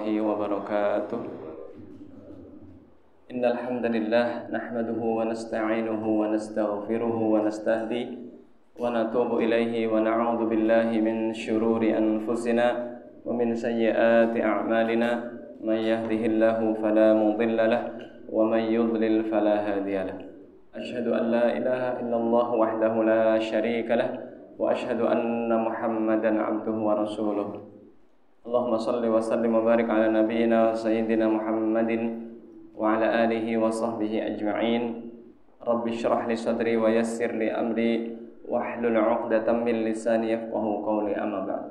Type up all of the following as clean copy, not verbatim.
وبركاته إن الحمد لله نحمده ونستعينه ونستغفره ونستهديه ونتوب إليه ونعوذ بالله من شرور أنفسنا ومن سيئات أعمالنا من يهده الله فلا مضل له ومن يضلل فلا هادي له أشهد أن لا إله إلا الله وحده لا شريك له وأشهد أن محمدا عبده ورسوله اللهم صل وسلم وبارك على نبينا سيدنا محمد وعلى آله وصحبه أجمعين رب اشرح لي صدري ويسر لي أمري واحلل عقدة من لساني يفقهوا قولي أما بعد.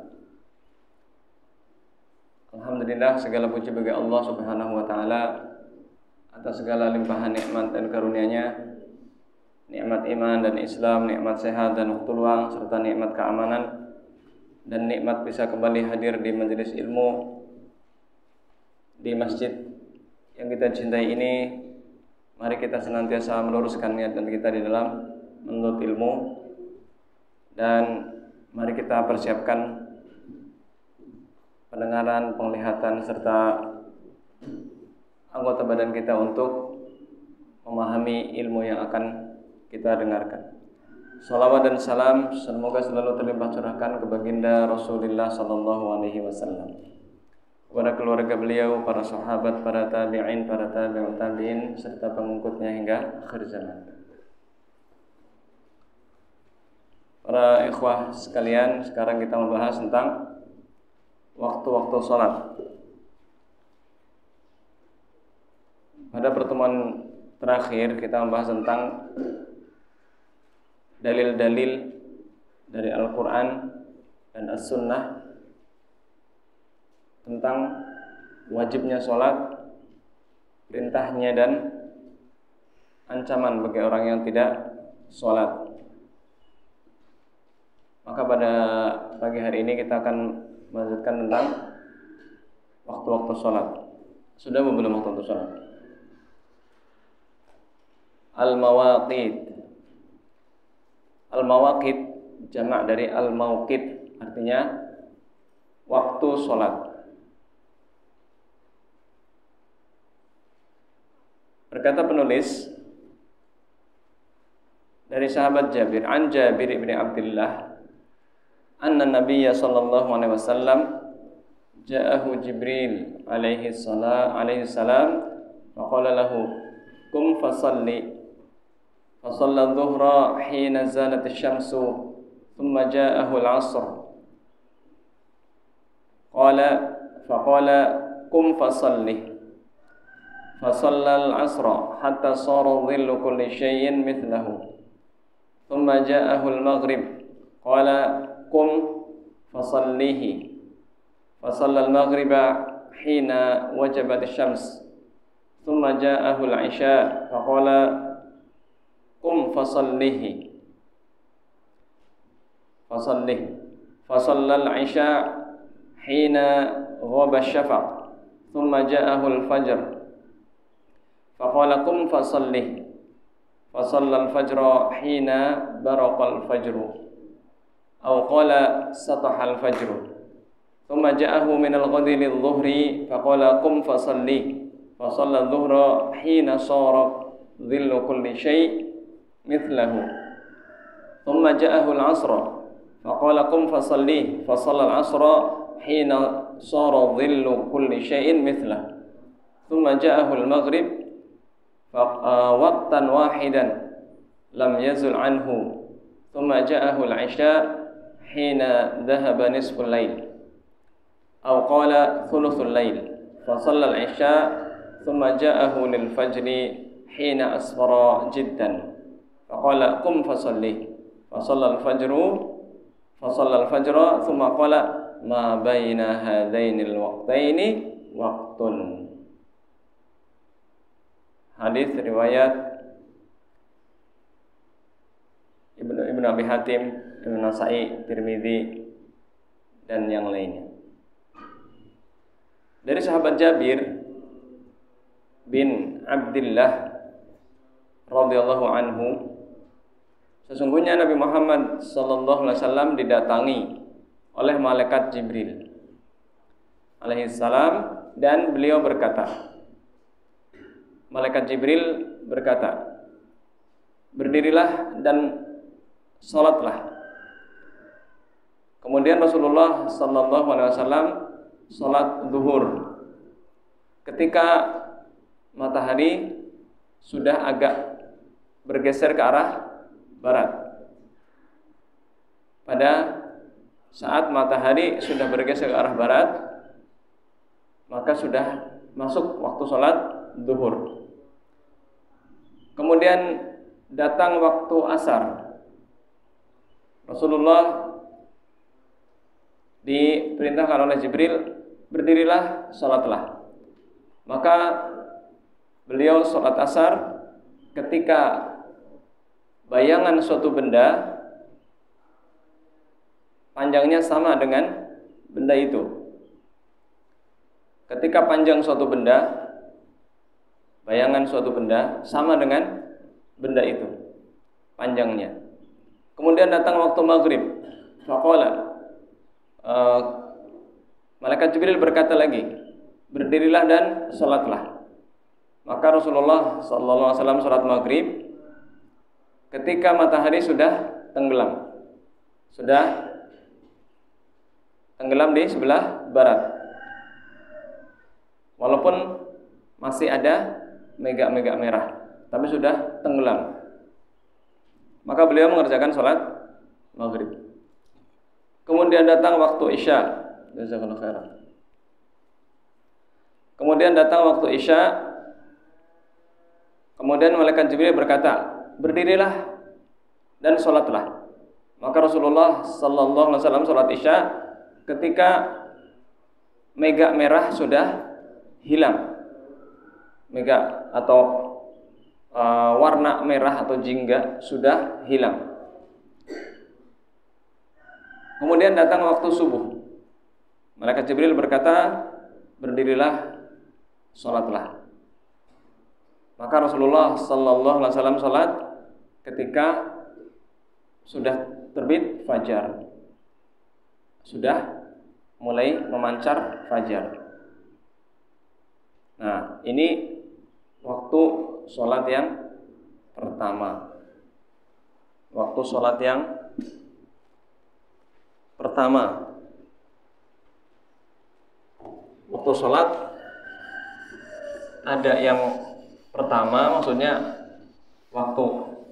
Alhamdulillah, segala puji bagi Allah Subhanahu wa taala atas segala limpahan nikmat dan karunia-Nya, nikmat iman dan Islam, nikmat sehat dan waktu luang, serta nikmat keamanan dan nikmat bisa kembali hadir di majelis ilmu di masjid yang kita cintai ini. Mari kita senantiasa meluruskan niat kita di dalam menuntut ilmu, dan mari kita persiapkan pendengaran, penglihatan, serta anggota badan kita untuk memahami ilmu yang akan kita dengarkan. Salawat dan salam semoga selalu terlimpah curahkan ke baginda Rasulullah sallallahu alaihi wasallam, kepada keluarga beliau, para sahabat, para tabi'in, para tabi'ut tabi'in, serta pengikutnya hingga akhir zaman. Para ikhwah sekalian, sekarang kita membahas tentang waktu-waktu sholat. Pada pertemuan terakhir kita membahas tentang dalil-dalil dari Al-Quran dan As-Sunnah tentang wajibnya sholat, perintahnya dan ancaman bagi orang yang tidak sholat. Maka pada pagi hari ini kita akan melanjutkan tentang waktu-waktu sholat. Sudah belum waktu sholat? Al-mawaqit. Al-mawaqit jamak dari al-mauqit, artinya waktu sholat. Berkata penulis dari sahabat Jabir, an Jabir bin Abdullah anna Nabiyya sallallahu alaihi wasallam ja'ahu Jibril alaihi salam faqala lahu kum fasalli fasalla adh-dhuhra hina zalat asy-syamsu thumma ja'ahu al-'asr faqala kum fasalli fasalla al-'asra hatta sara dhillu kulli shay'in mithlahu thumma ja'ahu al-maghrib qala kum fasallihi fasalla al-maghriba hina wajabat asy-syams thumma ja'ahu al-'isha faqala kum fasallihi fasalla al-'isha hina ghaba asy-syafaq thumma ja'ahu al-fajr faqala kum fasallihi fasalla al-fajra hina baraqa al-fajru أو قال سطح الفجر ثم جاءه من الغد للظهر فقال قم فصلي فصلى الظهر حين صار ظل كل شيء مثله ثم جاءه العصر فقال قم فصلي فصلى العصر حين صار ظل كل شيء مثله ثم جاءه المغرب وقتا واحدا لم يزل عنه ثم جاءه العشاء حين ذهب نصف الليل أو قال ثلث الليل فصلى العشاء ثم جاءه للفجر حين أسفر جدا فقال قم فصلي فصلى الفجر ثم قال ما بين هذين الوقتين وقت. Hadis riwayat Ibnu Abi Hatim, Ibnu Nasai, Tirmidzi dan yang lainnya. Dari sahabat Jabir bin Abdullah radhiyallahu anhu, sesungguhnya Nabi Muhammad sallallahu alaihi wasallam didatangi oleh malaikat Jibril alaihi salam dan beliau berkata, malaikat Jibril berkata, berdirilah dan salatlah. Kemudian Rasulullah sallallahu alaihi wasallam salat zuhur ketika matahari sudah agak bergeser ke arah barat. Pada saat matahari sudah bergeser ke arah barat, maka sudah masuk waktu salat zuhur. Kemudian datang waktu asar. Rasulullah diperintahkan oleh Jibril, berdirilah, salatlah. Maka beliau salat asar ketika bayangan suatu benda panjangnya sama dengan benda itu. Ketika panjang suatu benda, bayangan suatu benda sama dengan benda itu panjangnya. Kemudian datang waktu maghrib. Faqala, malaikat Jibril berkata lagi, berdirilah dan salatlah. Maka Rasulullah sallallahu alaihi wasallam salat maghrib ketika matahari sudah tenggelam. Sudah tenggelam di sebelah barat. Walaupun masih ada mega-mega merah, tapi sudah tenggelam. Maka beliau mengerjakan salat maghrib. Kemudian datang waktu Isya. Jazakallahu khairan. Kemudian datang waktu Isya. Kemudian malaikat Jibril berkata, berdirilah dan salatlah. Maka Rasulullah sallallahu alaihi wasallam salat Isya ketika mega merah sudah hilang. Mega atau warna merah atau jingga sudah hilang. Kemudian datang waktu subuh. Malaikat Jibril berkata, berdirilah, salatlah. Maka Rasulullah sallallahu alaihi wasallam salat ketika sudah terbit fajar. Sudah mulai memancar fajar. Nah, ini waktu salat yang pertama. Waktu salat yang pertama. Waktu sholat ada yang pertama, maksudnya waktu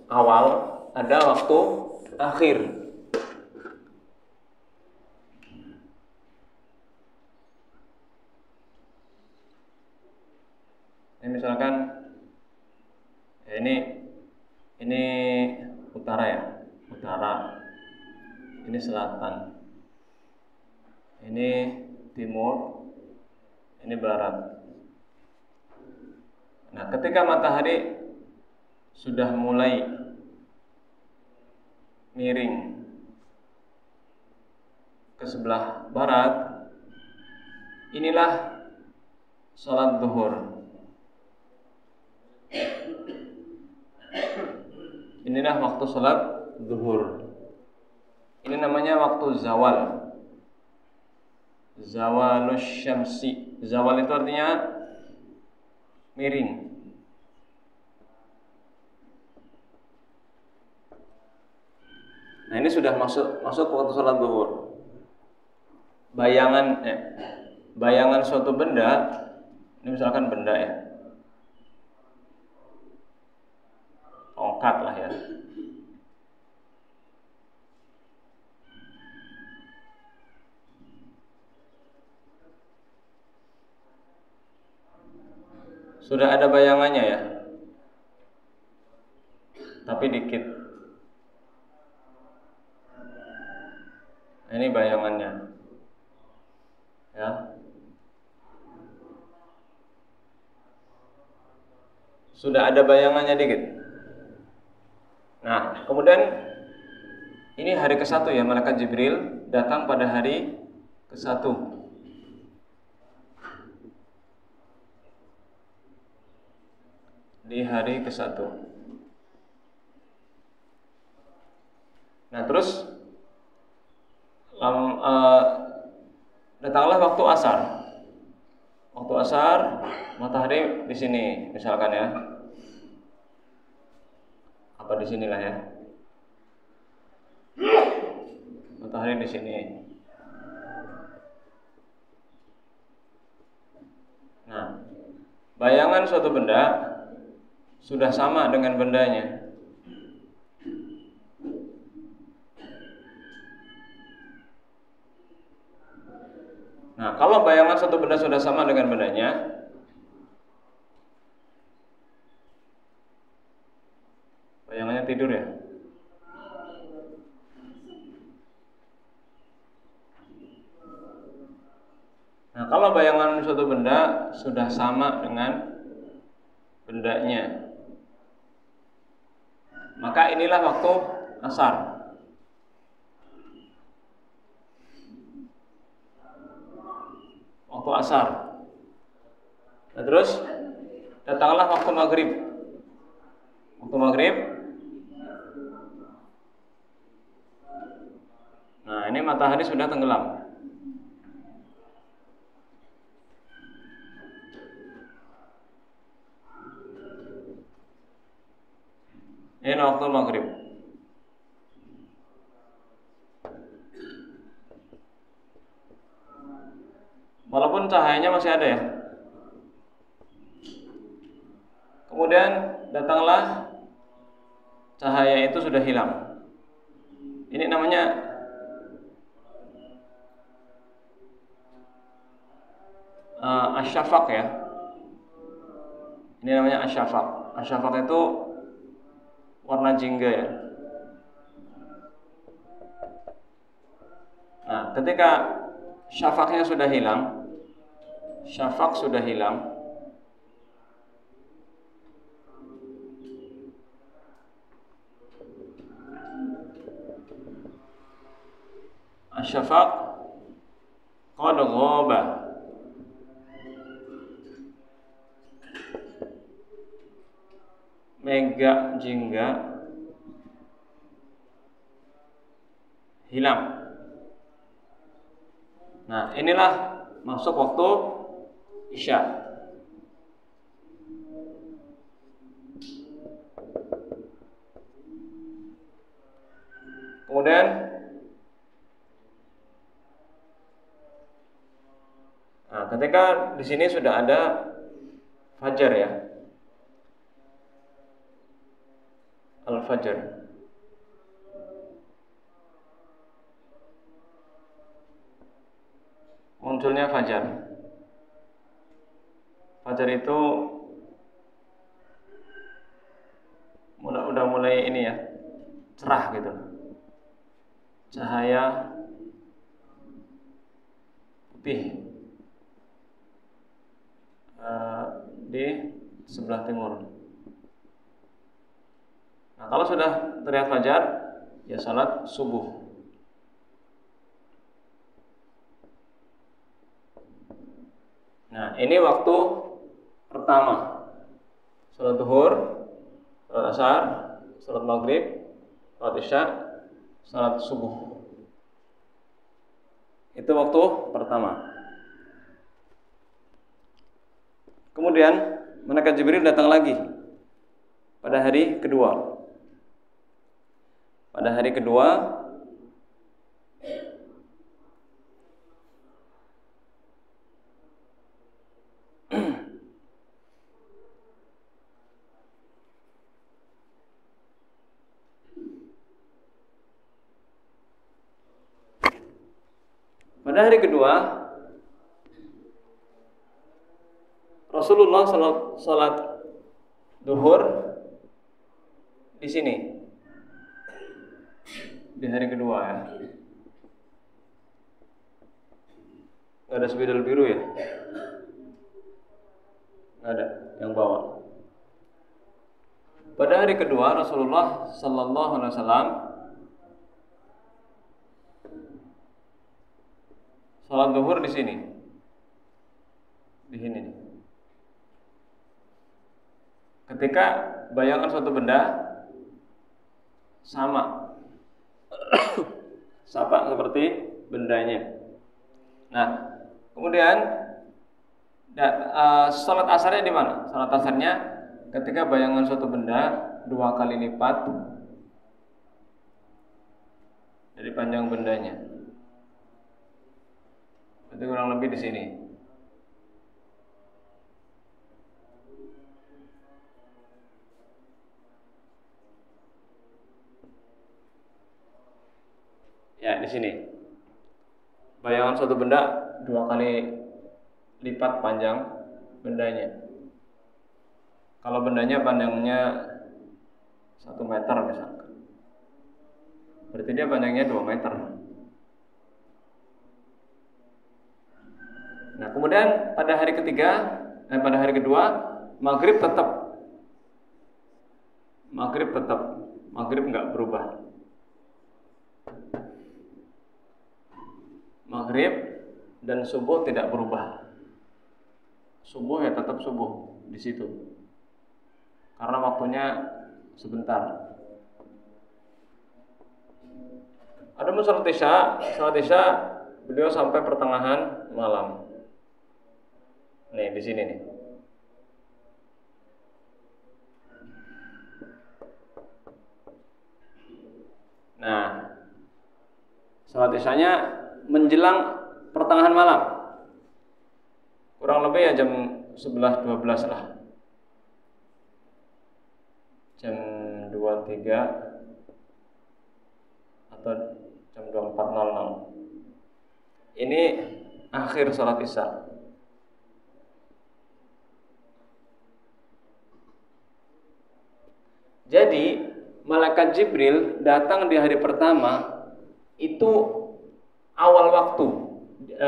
awal, ada waktu akhir. Ini misalkan ini utara ya, utara. Ini selatan. Ini timur. Ini barat. Nah, ketika matahari sudah mulai miring ke sebelah barat, inilah salat zuhur. Inilah waktu salat zuhur. Ini namanya waktu zawal. Zawalus syamsi. Zawal itu artinya miring. Nah, ini sudah masuk waktu salat zuhur. Bayangan suatu benda, ini misalkan benda ya, tongkat lah ya. Sudah ada bayangannya ya, tapi dikit. Ini bayangannya, ya. Sudah ada bayangannya dikit. Nah, kemudian ini hari ke-1 ya, malaikat Jibril datang pada hari ke-1. Di hari ke-1. Nah, terus datanglah waktu asar. waktu asar matahari di sini misalkan ya. Apa di sinilah ya. Matahari di sini. Nah, bayangan suatu benda sudah sama dengan bendanya. Nah, kalau bayangan suatu benda sudah sama dengan bendanya, bayangannya tidur ya. Nah, kalau bayangan suatu benda sudah sama dengan bendanya, maka inilah waktu asar. Waktu asar. Nah, terus datanglah waktu maghrib. Waktu maghrib. Nah, ini matahari sudah tenggelam. Ini waktu maghrib. Walaupun cahayanya masih ada ya. Kemudian datanglah cahaya itu sudah hilang. Ini namanya asyafaq ya. Ini namanya asyafaq. Asyafaq itu warna jingga ya. Nah, ketika syafaqnya sudah hilang, syafaq sudah hilang, asyafaq qad ghaba. Mega jingga hilang. Nah, inilah masuk waktu Isya. Kemudian ketika di sini sudah ada fajar ya. Al-Fajr. Munculnya fajar. Fajar itu udah mulai ini ya, cerah gitu. Cahaya putih di sebelah timur. Nah, kalau sudah terlihat fajar, ya salat subuh. Nah, ini waktu pertama. Salat zuhur, salat asar, salat maghrib, salat isya, salat subuh. Itu waktu pertama. Kemudian malaikat Jibril datang lagi pada hari kedua. Pada hari kedua Rasulullah salat duhur di sini. Di hari kedua ya. Gak ada spidol biru ya? Gak ada yang bawa. Pada hari kedua Rasulullah sallallahu alaihi wasallam salat zuhur di sini. Di sini. Ketika bayangan suatu benda sama seperti bendanya. Nah, kemudian Salat asarnya di mana? Salat asarnya ketika bayangan suatu benda 2 kali lipat dari panjang bendanya. Itu kurang lebih di sini. Ya, di sini. Bayangan suatu benda 2 kali lipat panjang bendanya. Kalau bendanya panjangnya 1 meter misalkan, berarti dia panjangnya 2 meter. Nah, kemudian pada hari kedua maghrib tetap, maghrib nggak berubah. Maghrib dan subuh tidak berubah. Subuh ya tetap subuh di situ, karena waktunya sebentar. Adapun salat isya beliau sampai pertengahan malam. Nih di sini nih. Nah, salat isyanya menjelang pertengahan malam. Kurang lebih ya jam 11-12 lah. Jam 23 atau jam 24.00. Ini akhir salat isya. Jadi malaikat Jibril datang di hari pertama itu awal waktu.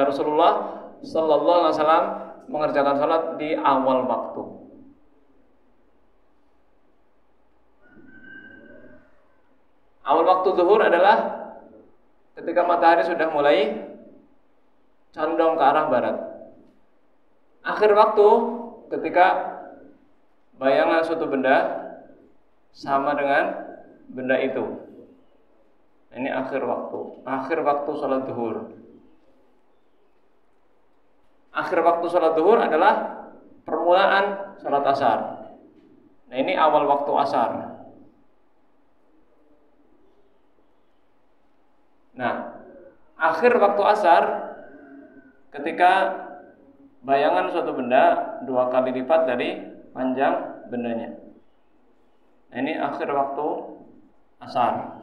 Rasulullah Sallallahu Alaihi Wasallam mengerjakan salat di awal waktu. Awal waktu zuhur adalah ketika matahari sudah mulai condong ke arah barat. Akhir waktu ketika bayangan suatu benda sama dengan benda itu. Ini akhir waktu salat zuhur. Akhir waktu salat zuhur adalah permulaan salat asar. Nah, ini awal waktu asar. Nah, akhir waktu asar ketika bayangan suatu benda 2 kali lipat dari panjang bendanya. Nah, ini akhir waktu asar.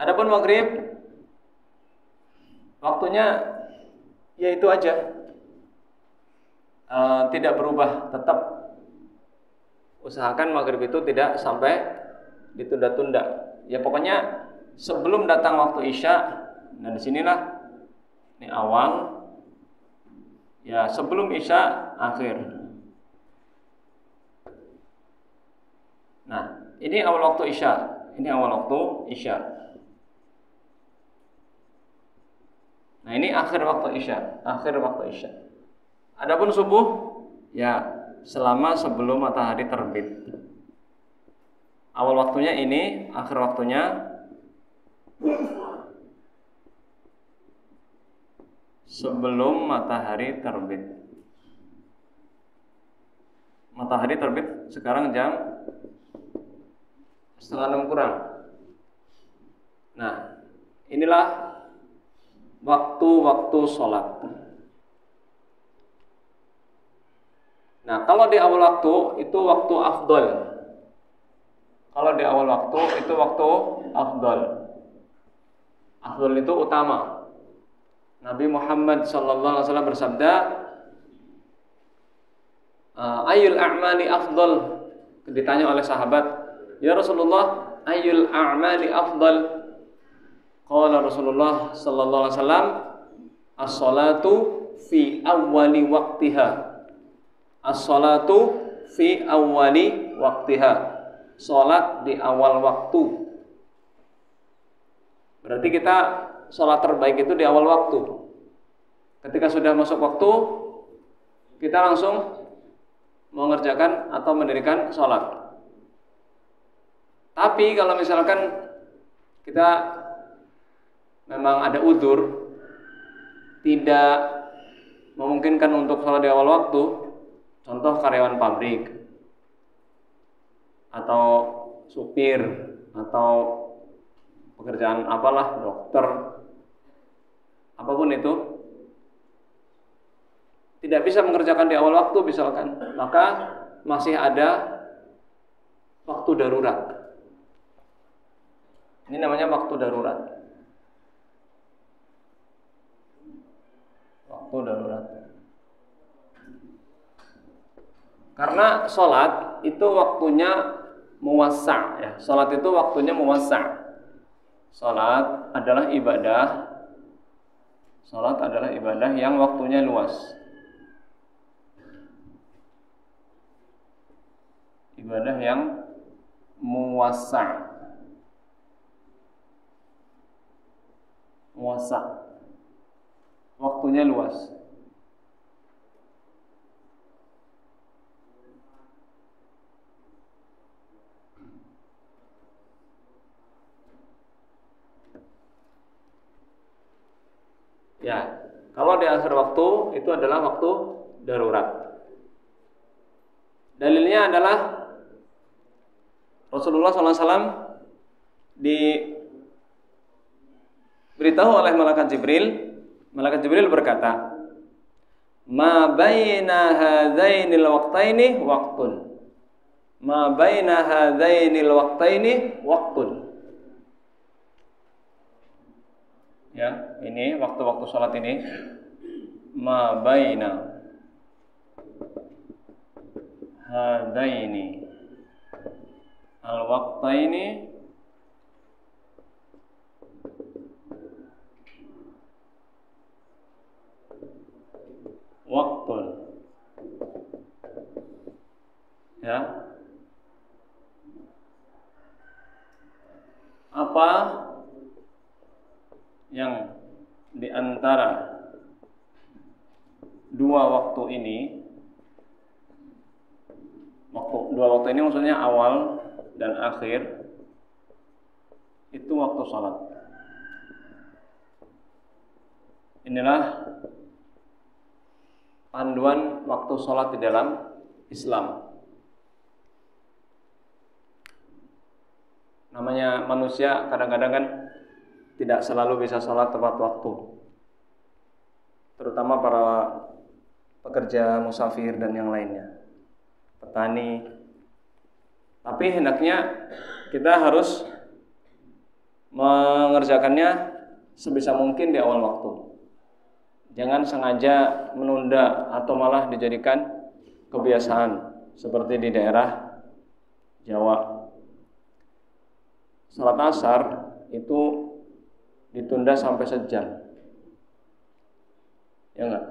Adapun maghrib waktunya ya itu aja, tidak berubah, tetap usahakan maghrib itu tidak sampai ditunda-tunda. Ya pokoknya sebelum datang waktu isya. Nah disinilah ini awal, ya sebelum isya akhir. Nah ini awal waktu isya, Nah ini akhir waktu isya. Adapun subuh ya selama sebelum matahari terbit. Awal waktunya ini, akhir waktunya sebelum matahari terbit. Matahari terbit sekarang jam 5:30 kurang. Nah, inilah waktu-waktu sholat. Nah, kalau di awal waktu itu waktu afdol. Afdol itu utama. Nabi Muhammad SAW bersabda, Ayyul a'mali afdol. Ditanya oleh sahabat, ya Rasulullah, ayyul a'mali afdal? Qala Rasulullah sallallahu alaihi wasallam, as-salatu fi awwali waqtiha. Salat di awal waktu. Berarti kita salat terbaik itu di awal waktu. Ketika sudah masuk waktu, kita langsung mengerjakan atau mendirikan salat. Tapi kalau misalkan kita memang ada udzur, tidak memungkinkan untuk sholat di awal waktu, contoh karyawan pabrik atau supir atau pekerjaan apalah, dokter, apapun itu, tidak bisa mengerjakan di awal waktu misalkan, maka masih ada waktu darurat. Ini namanya waktu darurat. Waktu darurat. Karena sholat itu waktunya muwassa', ya. Sholat itu waktunya muwassa'. Sholat adalah ibadah. Sholat adalah ibadah yang waktunya luas. Ibadah yang muwassa'. Muwassa'. Waktunya luas. Ya, kalau di akhir waktu itu adalah waktu darurat. Dalilnya adalah Rasulullah SAW diberitahu oleh malaikat Jibril. Malaikat Jibril berkata, "Ma baina hadzainil waqtaini waqtun." Ma baina hadzainil waqtaini waqtun. Ya, ini waktu-waktu sholat ini, ma baina hadaini al-waqtaini waqtun. Ya. Apa yang di antara dua waktu ini, dua waktu ini maksudnya awal dan akhir, itu waktu sholat. Inilah panduan waktu sholat di dalam Islam. Namanya manusia kadang-kadang kan tidak selalu bisa sholat tepat waktu, terutama para pekerja musafir dan yang lainnya, petani. Tapi hendaknya kita harus mengerjakannya sebisa mungkin di awal waktu. Jangan sengaja menunda atau malah dijadikan kebiasaan seperti di daerah Jawa. Salat asar itu ditunda sampai sejam, ya enggak?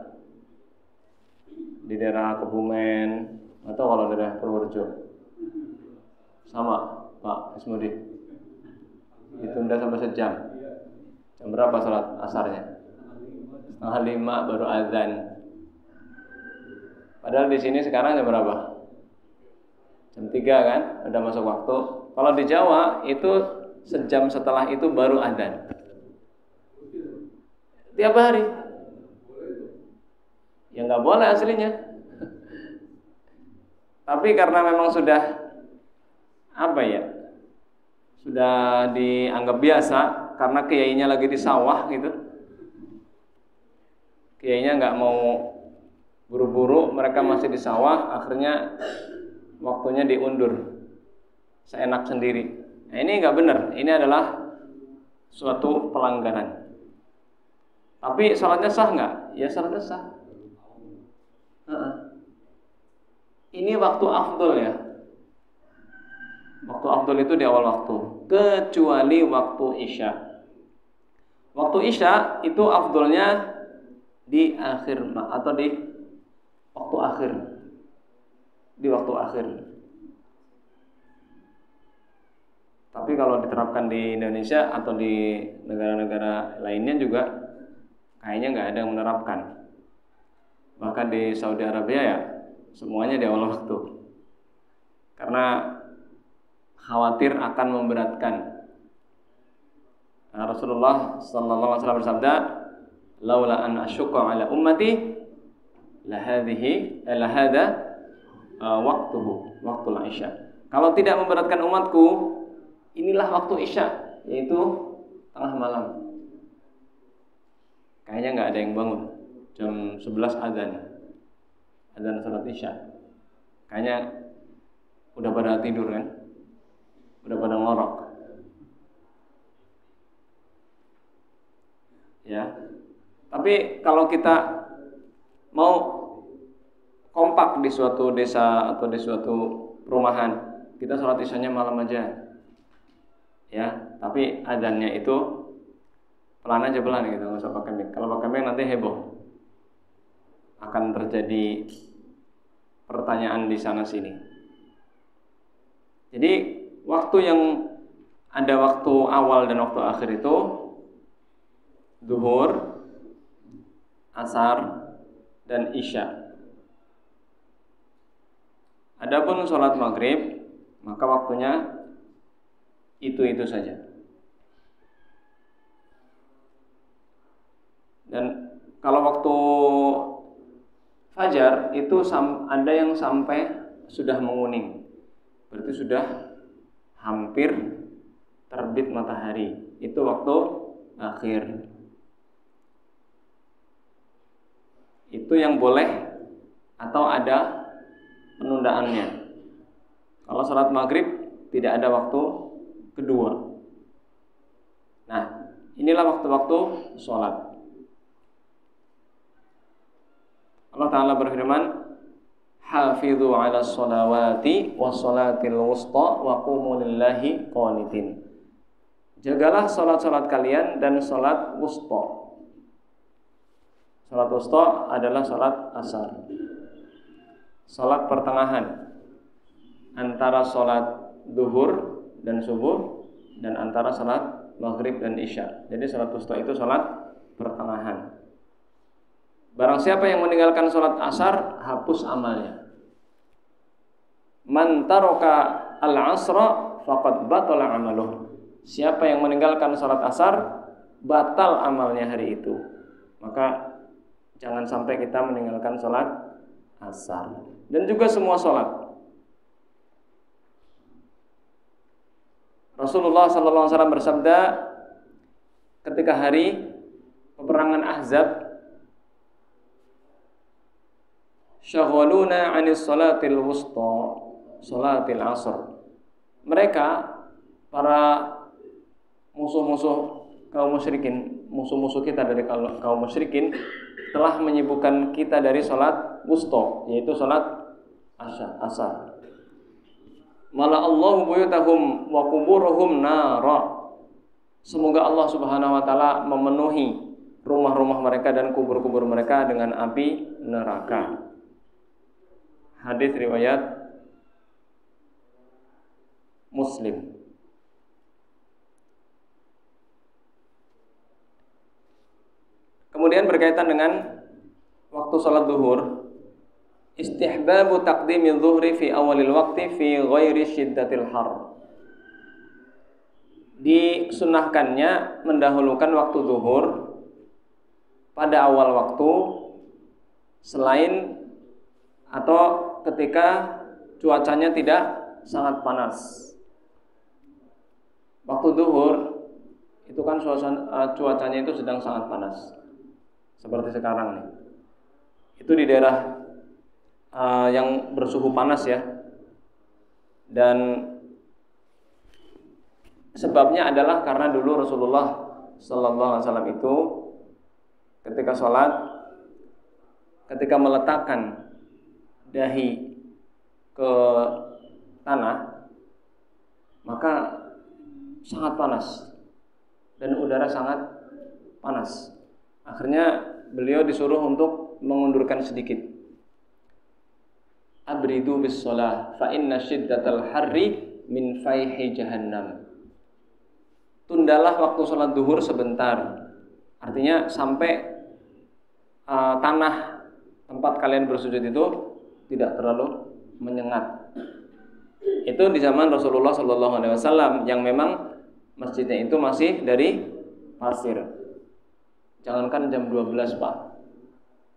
Di daerah Kebumen atau kalau daerah Purworejo sama Pak Ismudi, ditunda sampai sejam. Jam berapa salat asarnya? 4:30 baru azan. Padahal di sini sekarang jam berapa? Jam 3 kan, udah masuk waktu. Kalau di Jawa itu sejam setelah itu baru azan. Tiap hari. Ya nggak boleh aslinya. Tapi karena memang sudah sudah dianggap biasa, karena kiainya lagi di sawah gitu. Kiainya nggak mau buru-buru, mereka masih di sawah, akhirnya waktunya diundur seenak sendiri. Nah, ini nggak benar. Ini adalah suatu pelanggaran. Tapi sholatnya sah nggak? Ya sholatnya sah. Ini waktu afdol ya. Waktu afdol itu di awal waktu, kecuali waktu isya. Waktu isya itu afdolnya di akhir atau di waktu akhir. Di waktu akhir. Tapi kalau diterapkan di Indonesia atau di negara-negara lainnya juga kayaknya nggak ada yang menerapkan. Bahkan di Saudi Arabia ya semuanya di awal waktu, karena khawatir akan memberatkan. Rasulullah sallallahu alaihi wasallam bersabda, "Laula an asyqa ala ummati lahada waktul isya. Kalau tidak memberatkan umatku, inilah waktu isya, yaitu tengah malam. Kayaknya nggak ada yang bangun jam 11 azan salat isya. Kayaknya udah pada tidur kan, udah pada ngorok. Ya, tapi kalau kita mau kompak di suatu desa atau di suatu perumahan, kita sholat isyanya malam aja, ya. Tapi azannya itu pelan aja gitu, nggak usah pakai mic. Kalau pakai mic nanti heboh, akan terjadi pertanyaan di sana sini. Jadi waktu yang ada waktu awal dan waktu akhir itu zuhur, asar, dan isya. Adapun sholat maghrib, maka waktunya itu saja. Dan kalau waktu fajar itu ada yang sampai sudah menguning, berarti sudah hampir terbit matahari. Itu waktu akhir. Itu yang boleh atau ada penundaannya. Kalau sholat maghrib tidak ada waktu kedua. Nah, inilah waktu-waktu sholat. Allah Ta'ala berfirman, hafidhu ala sholawati wa sholatil wusta wa qumu lillahi qanitin. Jagalah sholat-sholat kalian dan sholat wusta. Sholat wusta adalah sholat asar, sholat pertengahan antara sholat duhur dan subuh dan antara sholat maghrib dan isya. Jadi sholat wusta itu sholat pertengahan. Barang siapa yang meninggalkan sholat asar, hapus amalnya. Man taraka al-asra faqad batala amaluh. Siapa yang meninggalkan sholat asar, batal amalnya hari itu. Maka jangan sampai kita meninggalkan sholat asar. Dan juga semua sholat. Rasulullah SAW bersabda ketika hari peperangan Ahzab, syaghaluna 'anis salatil wusta, salatil asr. Mereka para musuh-musuh kaum musyrikin, musuh-musuh kita dari kaum musyrikin telah menyibukkan kita dari salat wusta, yaitu salat asar. Mala Allahu buyutahum wa quburuhum nara. Semoga Allah Subhanahu wa taala memenuhi rumah-rumah mereka dan kubur-kubur mereka dengan api neraka. Hadis riwayat Muslim. Kemudian berkaitan dengan waktu salat zuhur, istihbabu taqdimi zuhri fi awalil waqti fi ghairi syiddatil har. Disunnahkannya mendahulukan waktu zuhur pada awal waktu selain atau ketika cuacanya tidak sangat panas. Waktu zuhur itu kan cuacanya itu sedang sangat panas. Seperti sekarang nih. Itu di daerah yang bersuhu panas ya. Dan sebabnya adalah karena dulu Rasulullah sallallahu alaihi wasallam itu ketika sholat, ketika meletakkan dahi ke tanah, maka sangat panas dan udara sangat panas. Akhirnya beliau disuruh untuk mengundurkan sedikit. Abridu bis shalah fa inna syiddatal harri min fayhi jahannam. Tundalah waktu sholat zuhur sebentar. Artinya sampai tanah tempat kalian bersujud itu tidak terlalu menyengat. Itu di zaman Rasulullah SAW yang memang masjidnya itu masih dari pasir. Jangankan jam 12 Pak,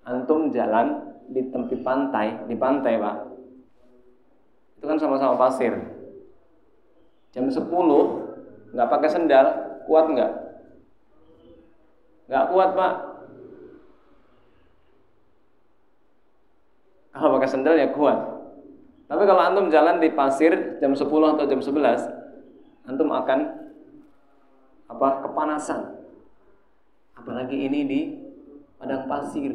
antum jalan di tepi pantai, di pantai Pak, itu kan sama-sama pasir. Jam 10 nggak pakai sendal, kuat nggak? Nggak kuat Pak. Kalau pakai sendal ya kuat. Tapi kalau antum jalan di pasir jam 10 atau jam 11, antum akan kepanasan. Apalagi ini di padang pasir.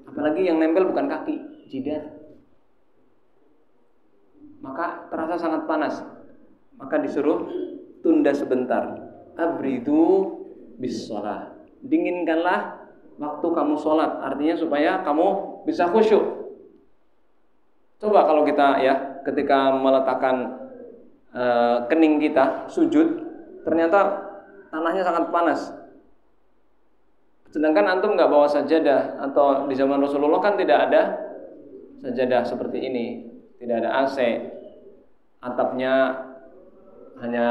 Apalagi yang nempel bukan kaki, jidat. Maka terasa sangat panas. Maka disuruh tunda sebentar. Abridu bis shalah. Dinginkanlah waktu kamu sholat. Artinya supaya kamu bisa khusyuk. Coba kalau kita ketika meletakkan kening kita sujud, ternyata tanahnya sangat panas. Sedangkan antum nggak bawa sajadah, atau di zaman Rasulullah kan tidak ada sajadah seperti ini, tidak ada AC, atapnya hanya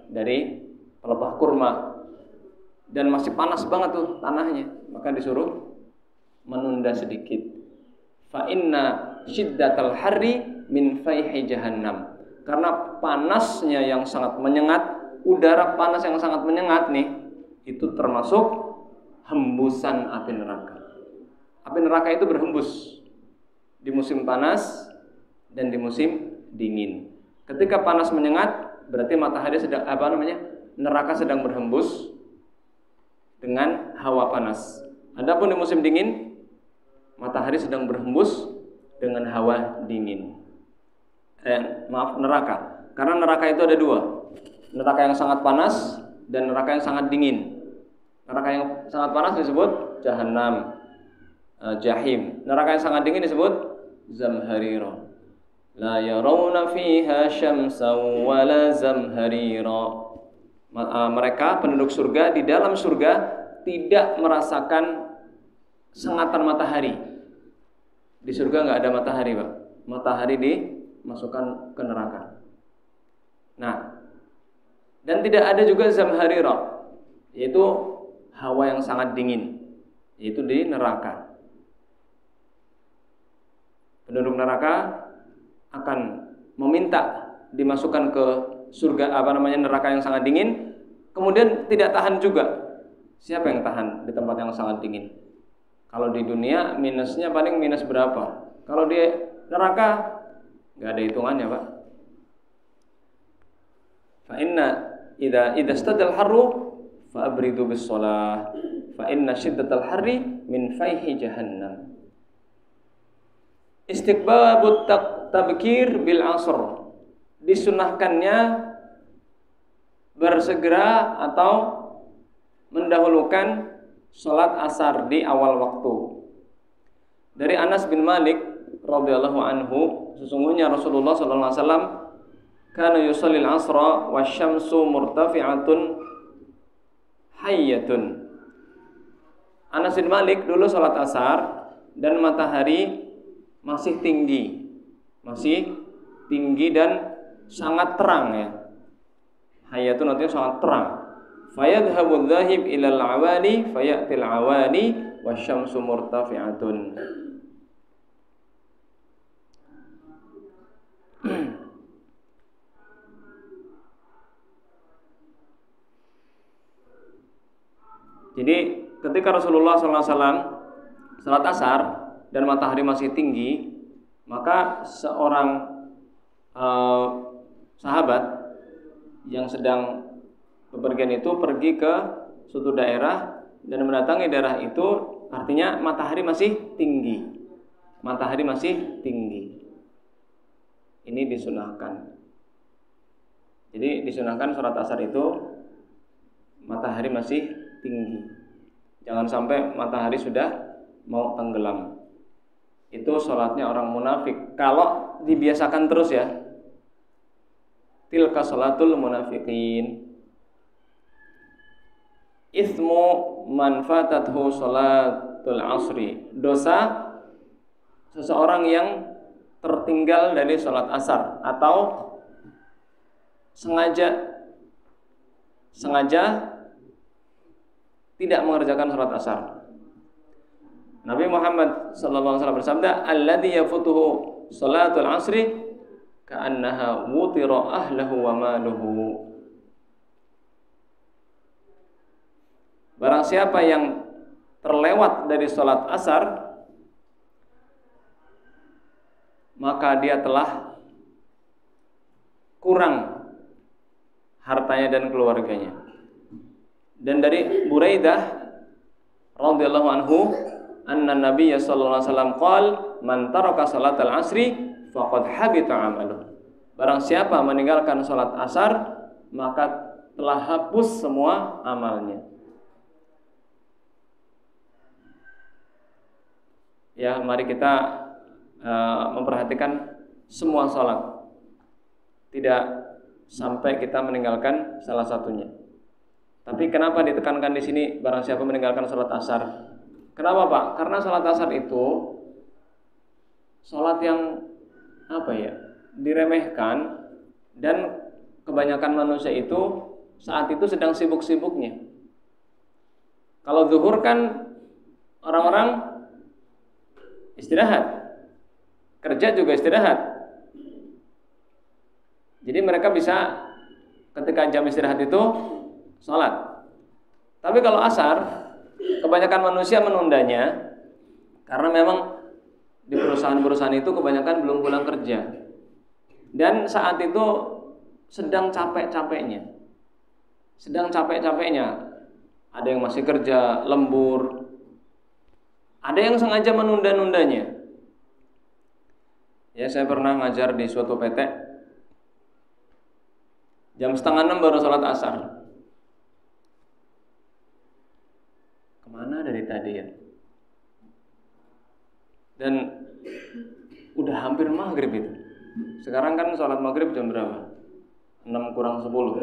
dari pelepah kurma, dan masih panas banget tuh tanahnya. Maka disuruh menunda sedikit. Fa inna syiddatal harri min fayhi jahannam. Karena panasnya yang sangat menyengat, udara panas yang sangat menyengat nih, itu termasuk hembusan api neraka. Api neraka itu berhembus di musim panas dan di musim dingin. Ketika panas menyengat, berarti matahari sedang neraka sedang berhembus dengan hawa panas. Adapun di musim dingin, matahari sedang berhembus dengan hawa dingin. Neraka. Karena neraka itu ada dua. Neraka yang sangat panas dan neraka yang sangat dingin. Neraka yang sangat panas disebut Jahannam, Jahim. Neraka yang sangat dingin disebut Zamharira. La yarawna fiha syamsan wala zamharira. Mereka penduduk surga di dalam surga tidak merasakan sengatan matahari. Di surga nggak ada matahari Pak. Matahari dimasukkan ke neraka. Nah, dan tidak ada juga zamharira, yaitu hawa yang sangat dingin, yaitu di neraka. Penduduk neraka akan meminta dimasukkan ke surga neraka yang sangat dingin, kemudian tidak tahan juga. Siapa yang tahan di tempat yang sangat dingin? Kalau di dunia minusnya paling minus berapa? Kalau di neraka nggak ada hitungannya Pak. Fa inna idza istadal harru fa abridu bis shalah fa inna syiddatal harri min fayhi jahannam. Istiqbabut tabkir bil asr. Disunahkannya bersegera atau mendahulukan salat asar di awal waktu. Dari Anas bin Malik radhiyallahu anhu, sesungguhnya Rasulullah sallallahu alaihi wasallam kana yusallil asra wasyamsu murtafi'atun hayyatun. Anas bin Malik dulu salat asar dan matahari masih tinggi dan sangat terang ya. Hayyatun artinya sangat terang. Fayadhhabu dhahib ilal awali fayatil awali wasyamsu murtafi'atun. Jadi ketika Rasulullah SAW salat asar dan matahari masih tinggi, maka seorang sahabat yang sedang bepergian itu pergi ke suatu daerah dan mendatangi daerah itu, artinya matahari masih tinggi. Matahari masih tinggi. Ini disunahkan. Jadi disunahkan salat asar itu matahari masih tinggi. Jangan sampai matahari sudah mau tenggelam. Itu salatnya orang munafik. Kalau dibiasakan terus ya, tilka salatul munafiqin. Ismu manfatathu salatul asri. Dosa seseorang yang tertinggal dari salat asar atau sengaja tidak mengerjakan salat asar. Nabi Muhammad sallallahu alaihi wasallam bersabda, "Alladzi yafutuhu salatul asri ka'annaha wutira ahlahu wa maluhu." Barang siapa yang terlewat dari salat asar, maka dia telah kurang hartanya dan keluarganya. Dan dari Buraidah radhiyallahu anhu, anna Nabiy sallallahu alaihi wasallam qala, "Man taraka salatal asri faqad habita 'amaluh." Barang siapa meninggalkan salat asar, maka telah hapus semua amalnya. Ya, mari kita memperhatikan semua salat. Tidak sampai kita meninggalkan salah satunya. Tapi kenapa ditekankan di sini barang siapa meninggalkan salat asar? Kenapa, Pak? Karena salat asar itu salat yang diremehkan, dan kebanyakan manusia itu saat itu sedang sibuk-sibuknya. Kalau zuhur kan orang-orang istirahat, kerja juga istirahat. Jadi mereka bisa ketika jam istirahat itu sholat. Tapi kalau asar, kebanyakan manusia menundanya karena memang di perusahaan-perusahaan itu kebanyakan belum pulang kerja. Dan saat itu sedang capek-capeknya. Ada yang masih kerja, lembur. Ada yang sengaja menunda-nundanya. Ya, saya pernah ngajar di suatu PT. Jam 5:30 baru sholat asar. Kemana dari tadi ya? Dan udah hampir maghrib itu. Sekarang kan sholat maghrib jam berapa? 6 kurang 10.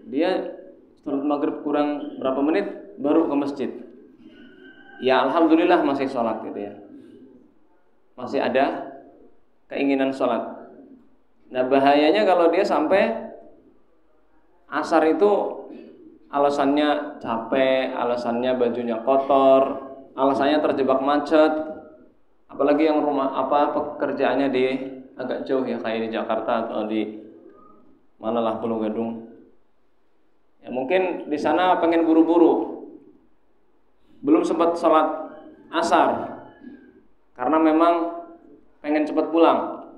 Dia sholat maghrib kurang berapa menit baru ke masjid. Ya alhamdulillah masih sholat gitu ya. Masih ada keinginan sholat. Nah bahayanya kalau dia sampai asar itu alasannya capek, alasannya bajunya kotor, alasannya terjebak macet. Apalagi yang pekerjaannya di agak jauh ya, kayak di Jakarta atau di manalah Pulau Gadung. Ya mungkin di sana pengen buru-buru. Belum sempat sholat asar karena memang pengen cepat pulang,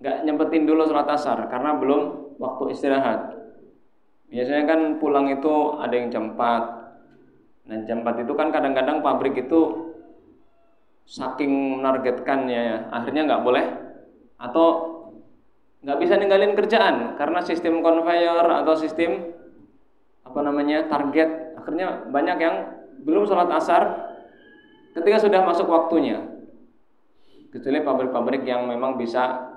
nggak nyempetin dulu sholat asar karena belum waktu istirahat. Biasanya kan pulang itu ada yang jam 4. Nah jam 4 itu kan kadang-kadang pabrik itu saking menargetkannya akhirnya nggak boleh atau nggak bisa ninggalin kerjaan karena sistem conveyor atau sistem target. Akhirnya banyak yang belum sholat asar ketika sudah masuk waktunya. Kecuali pabrik-pabrik yang memang bisa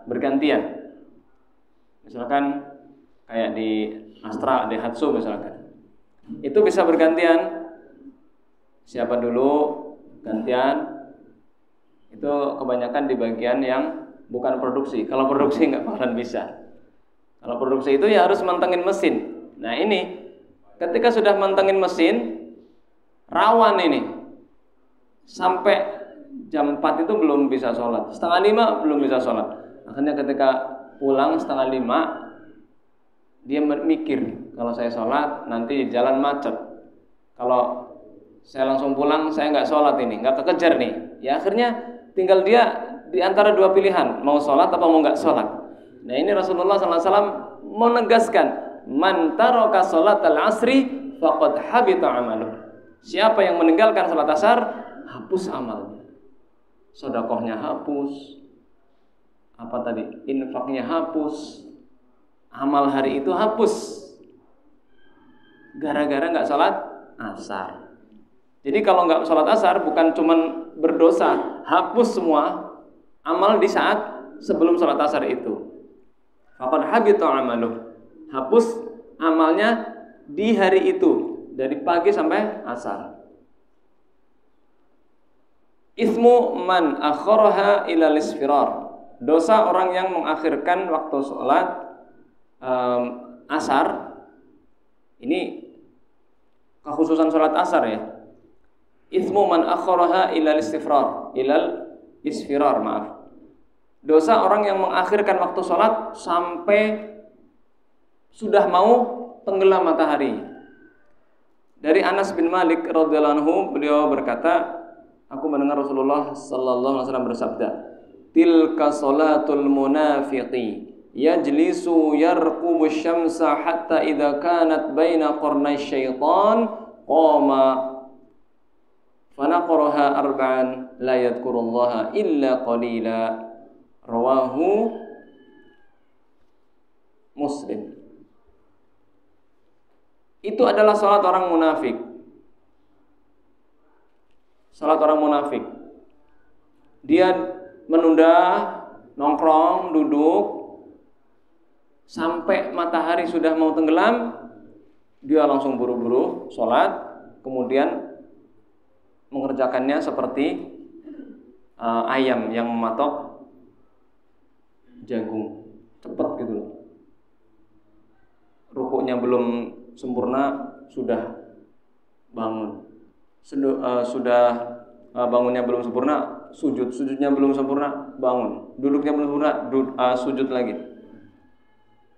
bergantian. Misalkan kayak di Astra, Daihatsu misalkan. Itu bisa bergantian. Siapa dulu gantian. Itu kebanyakan di bagian yang bukan produksi. Kalau produksi nggak bakalan bisa. Kalau produksi itu ya harus mantengin mesin. Nah ini ketika sudah mantengin mesin rawan ini sampai jam 4 itu belum bisa sholat, 4:30 belum bisa sholat. Akhirnya ketika pulang 4:30 dia mikir, kalau saya sholat nanti jalan macet, kalau saya langsung pulang saya nggak sholat ini, nggak kekejar nih. Ya akhirnya tinggal dia di antara dua pilihan, mau sholat apa mau nggak sholat. Nah ini Rasulullah SAW menegaskan, man taraka salatal asri faqad habita amaluh. Siapa yang meninggalkan salat asar, hapus amalnya. Sedekahnya hapus. Infaknya hapus. Amal hari itu hapus. Gara-gara enggak salat asar. Jadi kalau enggak salat asar bukan cuman berdosa, hapus semua amal di saat sebelum salat asar itu. Faqad habita amaluh. Hapus amalnya di hari itu dari pagi sampai asar. Ismu man akharaha ila lisfirar. Dosa orang yang mengakhirkan waktu sholat asar. Ini kekhususan sholat asar ya. Itsmu man akharaha ilal isfirar, maaf. Dosa orang yang mengakhirkan waktu sholat sampai sudah mau tenggelam matahari. Dari Anas bin Malik radhiyallahu anhu, beliau berkata, aku mendengar Rasulullah sallallahu alaihi wasallam bersabda, tilka salatul munafiqi yajlisu yarqubu syamsa hatta idza kanat baina qarnay syaitan qama fanaqaraha arba'an la yadhkurullaha illa qalila, rawahu Muslim. Itu adalah salat orang munafik. Salat orang munafik. Dia menunda, nongkrong, duduk sampai matahari sudah mau tenggelam, dia langsung buru-buru salat, kemudian mengerjakannya seperti ayam yang mematok jagung, cepat gitu loh. Rukuknya belum sempurna sudah bangun, sudah bangunnya belum sempurna, sujudnya belum sempurna, bangun, duduknya belum sempurna, sujud lagi.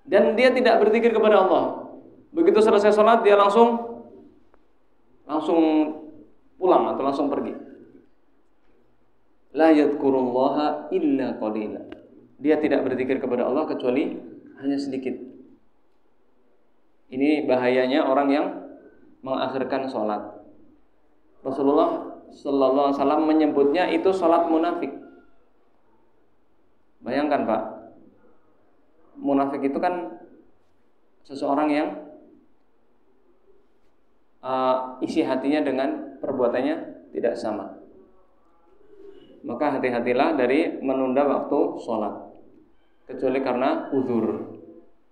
Dan dia tidak berzikir kepada Allah. Begitu selesai sholat dia langsung pulang atau langsung pergi. La yadhkurullaha illa qalila. Dia tidak berzikir kepada Allah kecuali hanya sedikit. Ini bahayanya orang yang mengakhirkan sholat. Rasulullah sallallahu alaihi wasallam menyebutnya itu sholat munafik. Bayangkan Pak, munafik itu kan seseorang yang isi hatinya dengan perbuatannya tidak sama. Maka hati-hatilah dari menunda waktu sholat, kecuali karena uzur.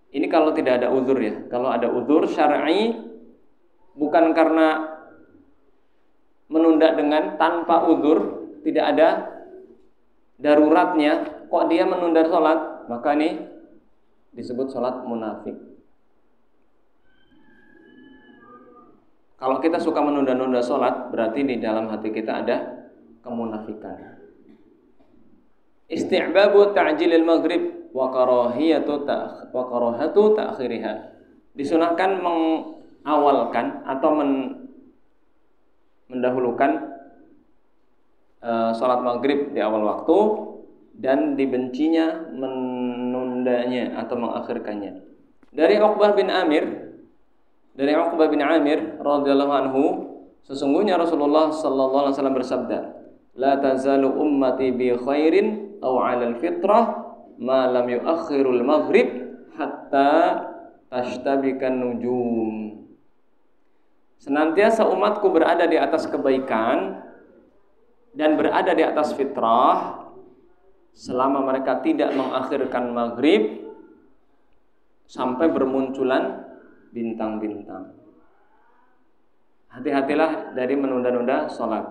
Ini kalau tidak ada uzur ya. Kalau ada uzur syar'i, bukan karena menunda dengan tanpa uzur, tidak ada daruratnya, kok dia menunda sholat, maka ini disebut sholat munafik. Kalau kita suka menunda-nunda sholat, berarti di dalam hati kita ada kemunafikan. Isti'babu ta'jilil maghrib wa karahatu ta'khiriha. Disunahkan mengawalkan atau mendahulukan sholat maghrib di awal waktu, dan dibencinya menundanya atau mengakhirkannya. Dari Uqbah bin Amir radhiyallahu anhu, sesungguhnya Rasulullah sallallahu alaihi wasallam bersabda, la tazalu ummati bi khairin aw 'alal fitrah ma lam yuakhirul maghrib hatta tashtabikan nujum. Senantiasa umatku berada di atas kebaikan dan berada di atas fitrah selama mereka tidak mengakhirkan maghrib sampai bermunculan bintang-bintang. Hati-hatilah dari menunda-nunda sholat.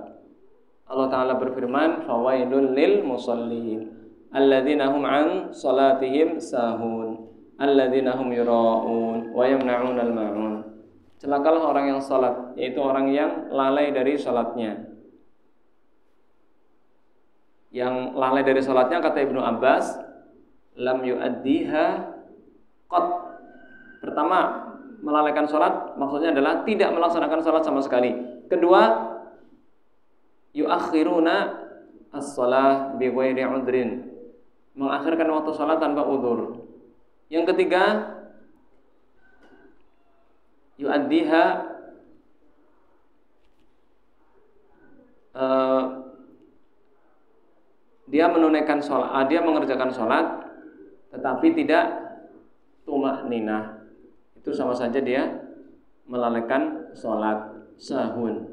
Allah Ta'ala berfirman, fawailul lil musallin alladzina hum an salatihim sahun alladzina hum yura'un wa yamna'unal ma'un. Celakalah orang yang salat, yaitu orang yang lalai dari salatnya. Yang lalai dari salatnya, kata Ibnu Abbas, lam yu'addiha qat. Pertama, melalaikan salat maksudnya adalah tidak melaksanakan salat sama sekali. Kedua, yuakhiruna as-shalah bi ghairi udhrin, mengakhirkan waktu salat tanpa udzur. Yang ketiga, yu'addiha dia menunaikan salat, dia mengerjakan salat tetapi tidak tumakninah. Itu sama saja dia melalaikan salat sahun.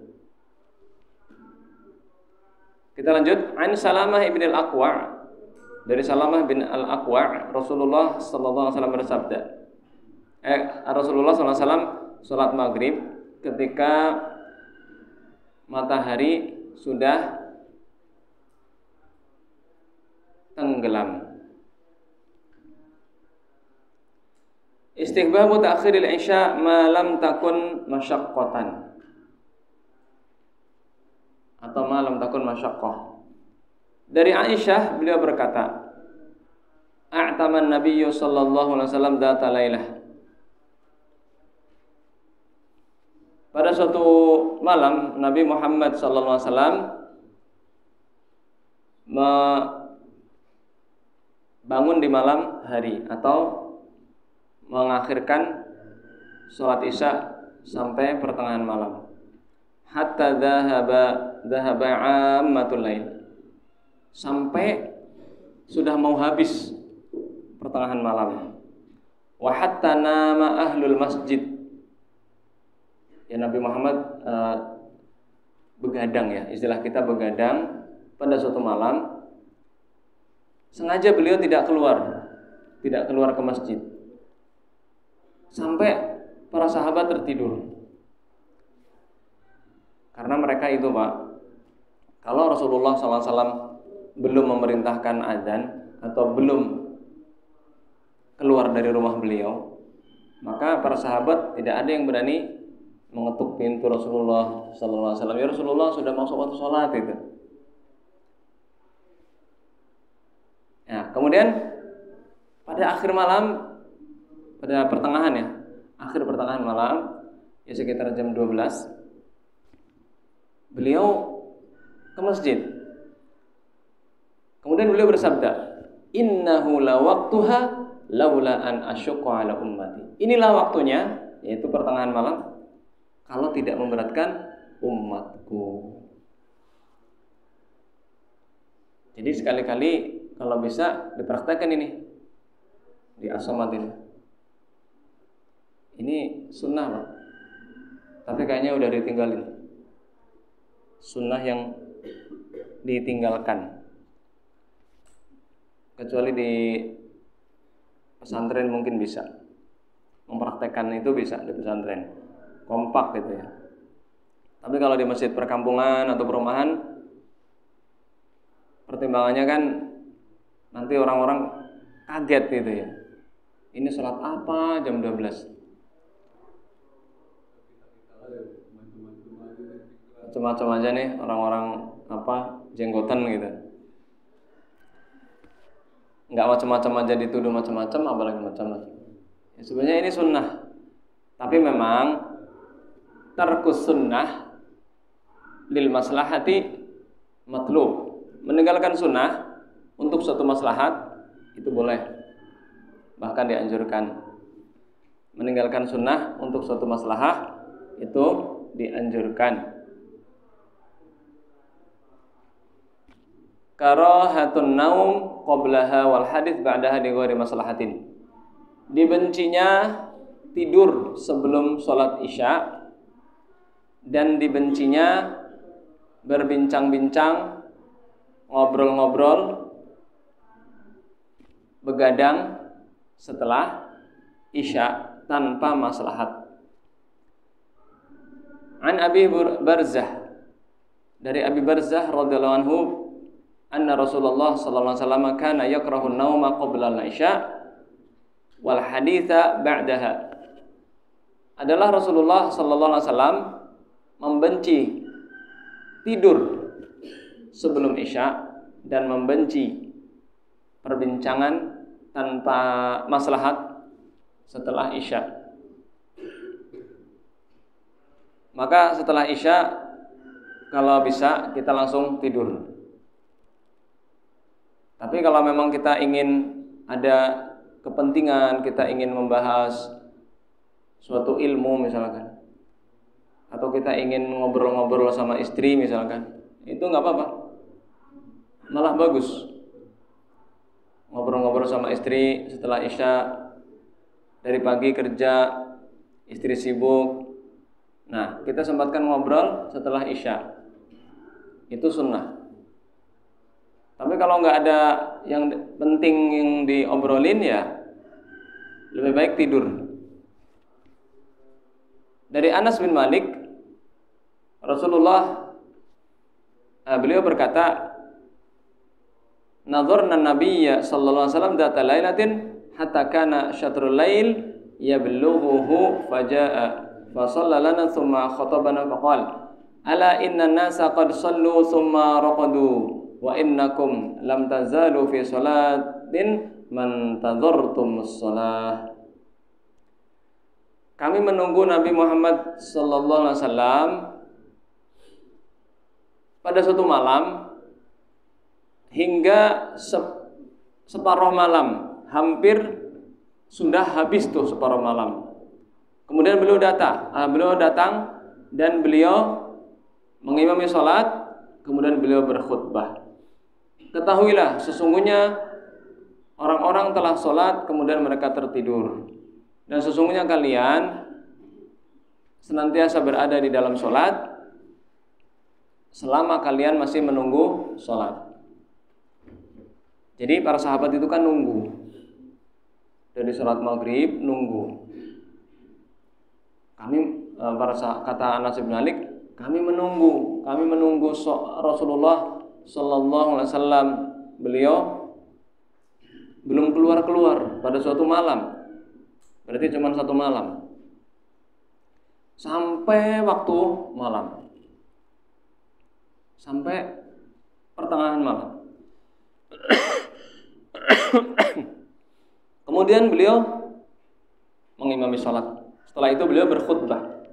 Kita lanjut. An Salamah ibn al-Aqwa', dari Salamah bin al-Aqwa', Rasulullah sallallahu alaihi wasallam bersabda, Rasulullah sallallahu alaihi wasallam salat maghrib ketika matahari sudah tenggelam. Istighbabu ta'khiril isya ma lam takun masyaqqatan. atau ma lam takun masyaqqah. Dari Aisyah beliau berkata, a'taman nabiyyu sallallahu alaihi wasallam dzata lailah. Pada suatu malam Nabi Muhammad sallallahu alaihi wasallam bangun di malam hari atau mengakhirkan sholat isya sampai pertengahan malam. Hatta dhahaba ammatul lail. Sampai sudah mau habis pertengahan malam. Wa hatta nama ahlul masjid. Ya, Nabi Muhammad begadang, ya, istilah kita begadang pada suatu malam. Sengaja beliau tidak keluar ke masjid sampai para sahabat tertidur. Karena mereka itu, Pak, kalau Rasulullah SAW belum memerintahkan azan atau belum keluar dari rumah beliau, maka para sahabat tidak ada yang berani mengetuk pintu Rasulullah SAW. Ya, Rasulullah sudah masuk waktu sholat itu. Ya, kemudian pada akhir malam, pada pertengahan, ya, akhir pertengahan malam, ya sekitar jam 12, beliau ke masjid. Kemudian beliau bersabda, innahu la waqtuha laula an asyqa ala ummati. Inilah waktunya, yaitu pertengahan malam, kalau tidak memberatkan umatku. Jadi sekali-kali kalau bisa dipraktekkan ini di as-samat ini. Ini sunnah, Pak. Tapi kayaknya udah ditinggalin. Sunnah yang ditinggalkan. Kecuali di pesantren mungkin bisa. Mempraktekkan itu bisa di pesantren. Kompak gitu ya. Tapi kalau di masjid perkampungan atau perumahan, pertimbangannya kan nanti orang-orang kaget gitu ya. Ini sholat apa jam 12? Macam-macam aja nih orang-orang jenggotan gitu. Enggak macam-macam aja dituduh macam-macam, apalagi macam-macam. Ya, sebenarnya ini sunnah. Tapi memang tarkus sunnah lil maslahati matlub. Meninggalkan sunnah untuk suatu maslahat itu boleh, bahkan dianjurkan. Meninggalkan sunnah untuk suatu maslahah itu dianjurkan. Karahatun naum qablaha wal hadits ba'daha li ghairi maslahatin. Dibencinya tidur sebelum sholat isya dan dibencinya berbincang-bincang, ngobrol-ngobrol, begadang setelah isya tanpa maslahat. An Abi Barzah, dari Abi Barzah radhiyallahu anhu, anna Rasulullah sallallahu alaihi wasallam kana yakrahu an-nauma qabla al-isya wal haditha ba'daha. Adalah Rasulullah sallallahu alaihi wasallam membenci tidur sebelum isya dan membenci perbincangan tanpa maslahat setelah isya. Maka setelah isya kalau bisa kita langsung tidur. Tapi kalau memang kita ingin ada kepentingan, kita ingin membahas suatu ilmu misalkan, atau kita ingin ngobrol-ngobrol sama istri misalkan, itu nggak apa-apa, malah bagus. Ngobrol-ngobrol sama istri setelah isya, dari pagi kerja, istri sibuk, nah kita sempatkan ngobrol setelah isya, itu sunnah. Tapi kalau nggak ada yang penting yang diobrolin, ya lebih baik tidur. Dari Anas bin Malik, Rasulullah beliau berkata, nadharna nabiyya sallallahu alaihi wasallam dzata lailatin hatta kana syatrul lail yablughuhu fajaa fa shalla lana thumma khatabana faqala ala inna nasa qad sallu thumma raqadu wa innakum lam tazalu fi salatin man tadhartumus shalah. Kami menunggu Nabi Muhammad sallallahu alaihi wasallam pada suatu malam hingga separuh malam, hampir sudah habis tuh separuh malam. Kemudian beliau datang dan beliau mengimami salat, kemudian beliau berkhutbah. Ketahuilah sesungguhnya orang-orang telah salat kemudian mereka tertidur. Dan sesungguhnya kalian senantiasa berada di dalam salat selama kalian masih menunggu salat. Jadi para sahabat itu kan nunggu. Dari salat maghrib nunggu. Kata Anas bin Malik, kami menunggu Rasulullah sallallahu alaihi wasallam. Beliau belum keluar pada suatu malam. Berarti cuma satu malam. Sampai waktu malam. Sampai pertengahan malam. Kemudian beliau mengimami salat. Setelah itu beliau berkhutbah.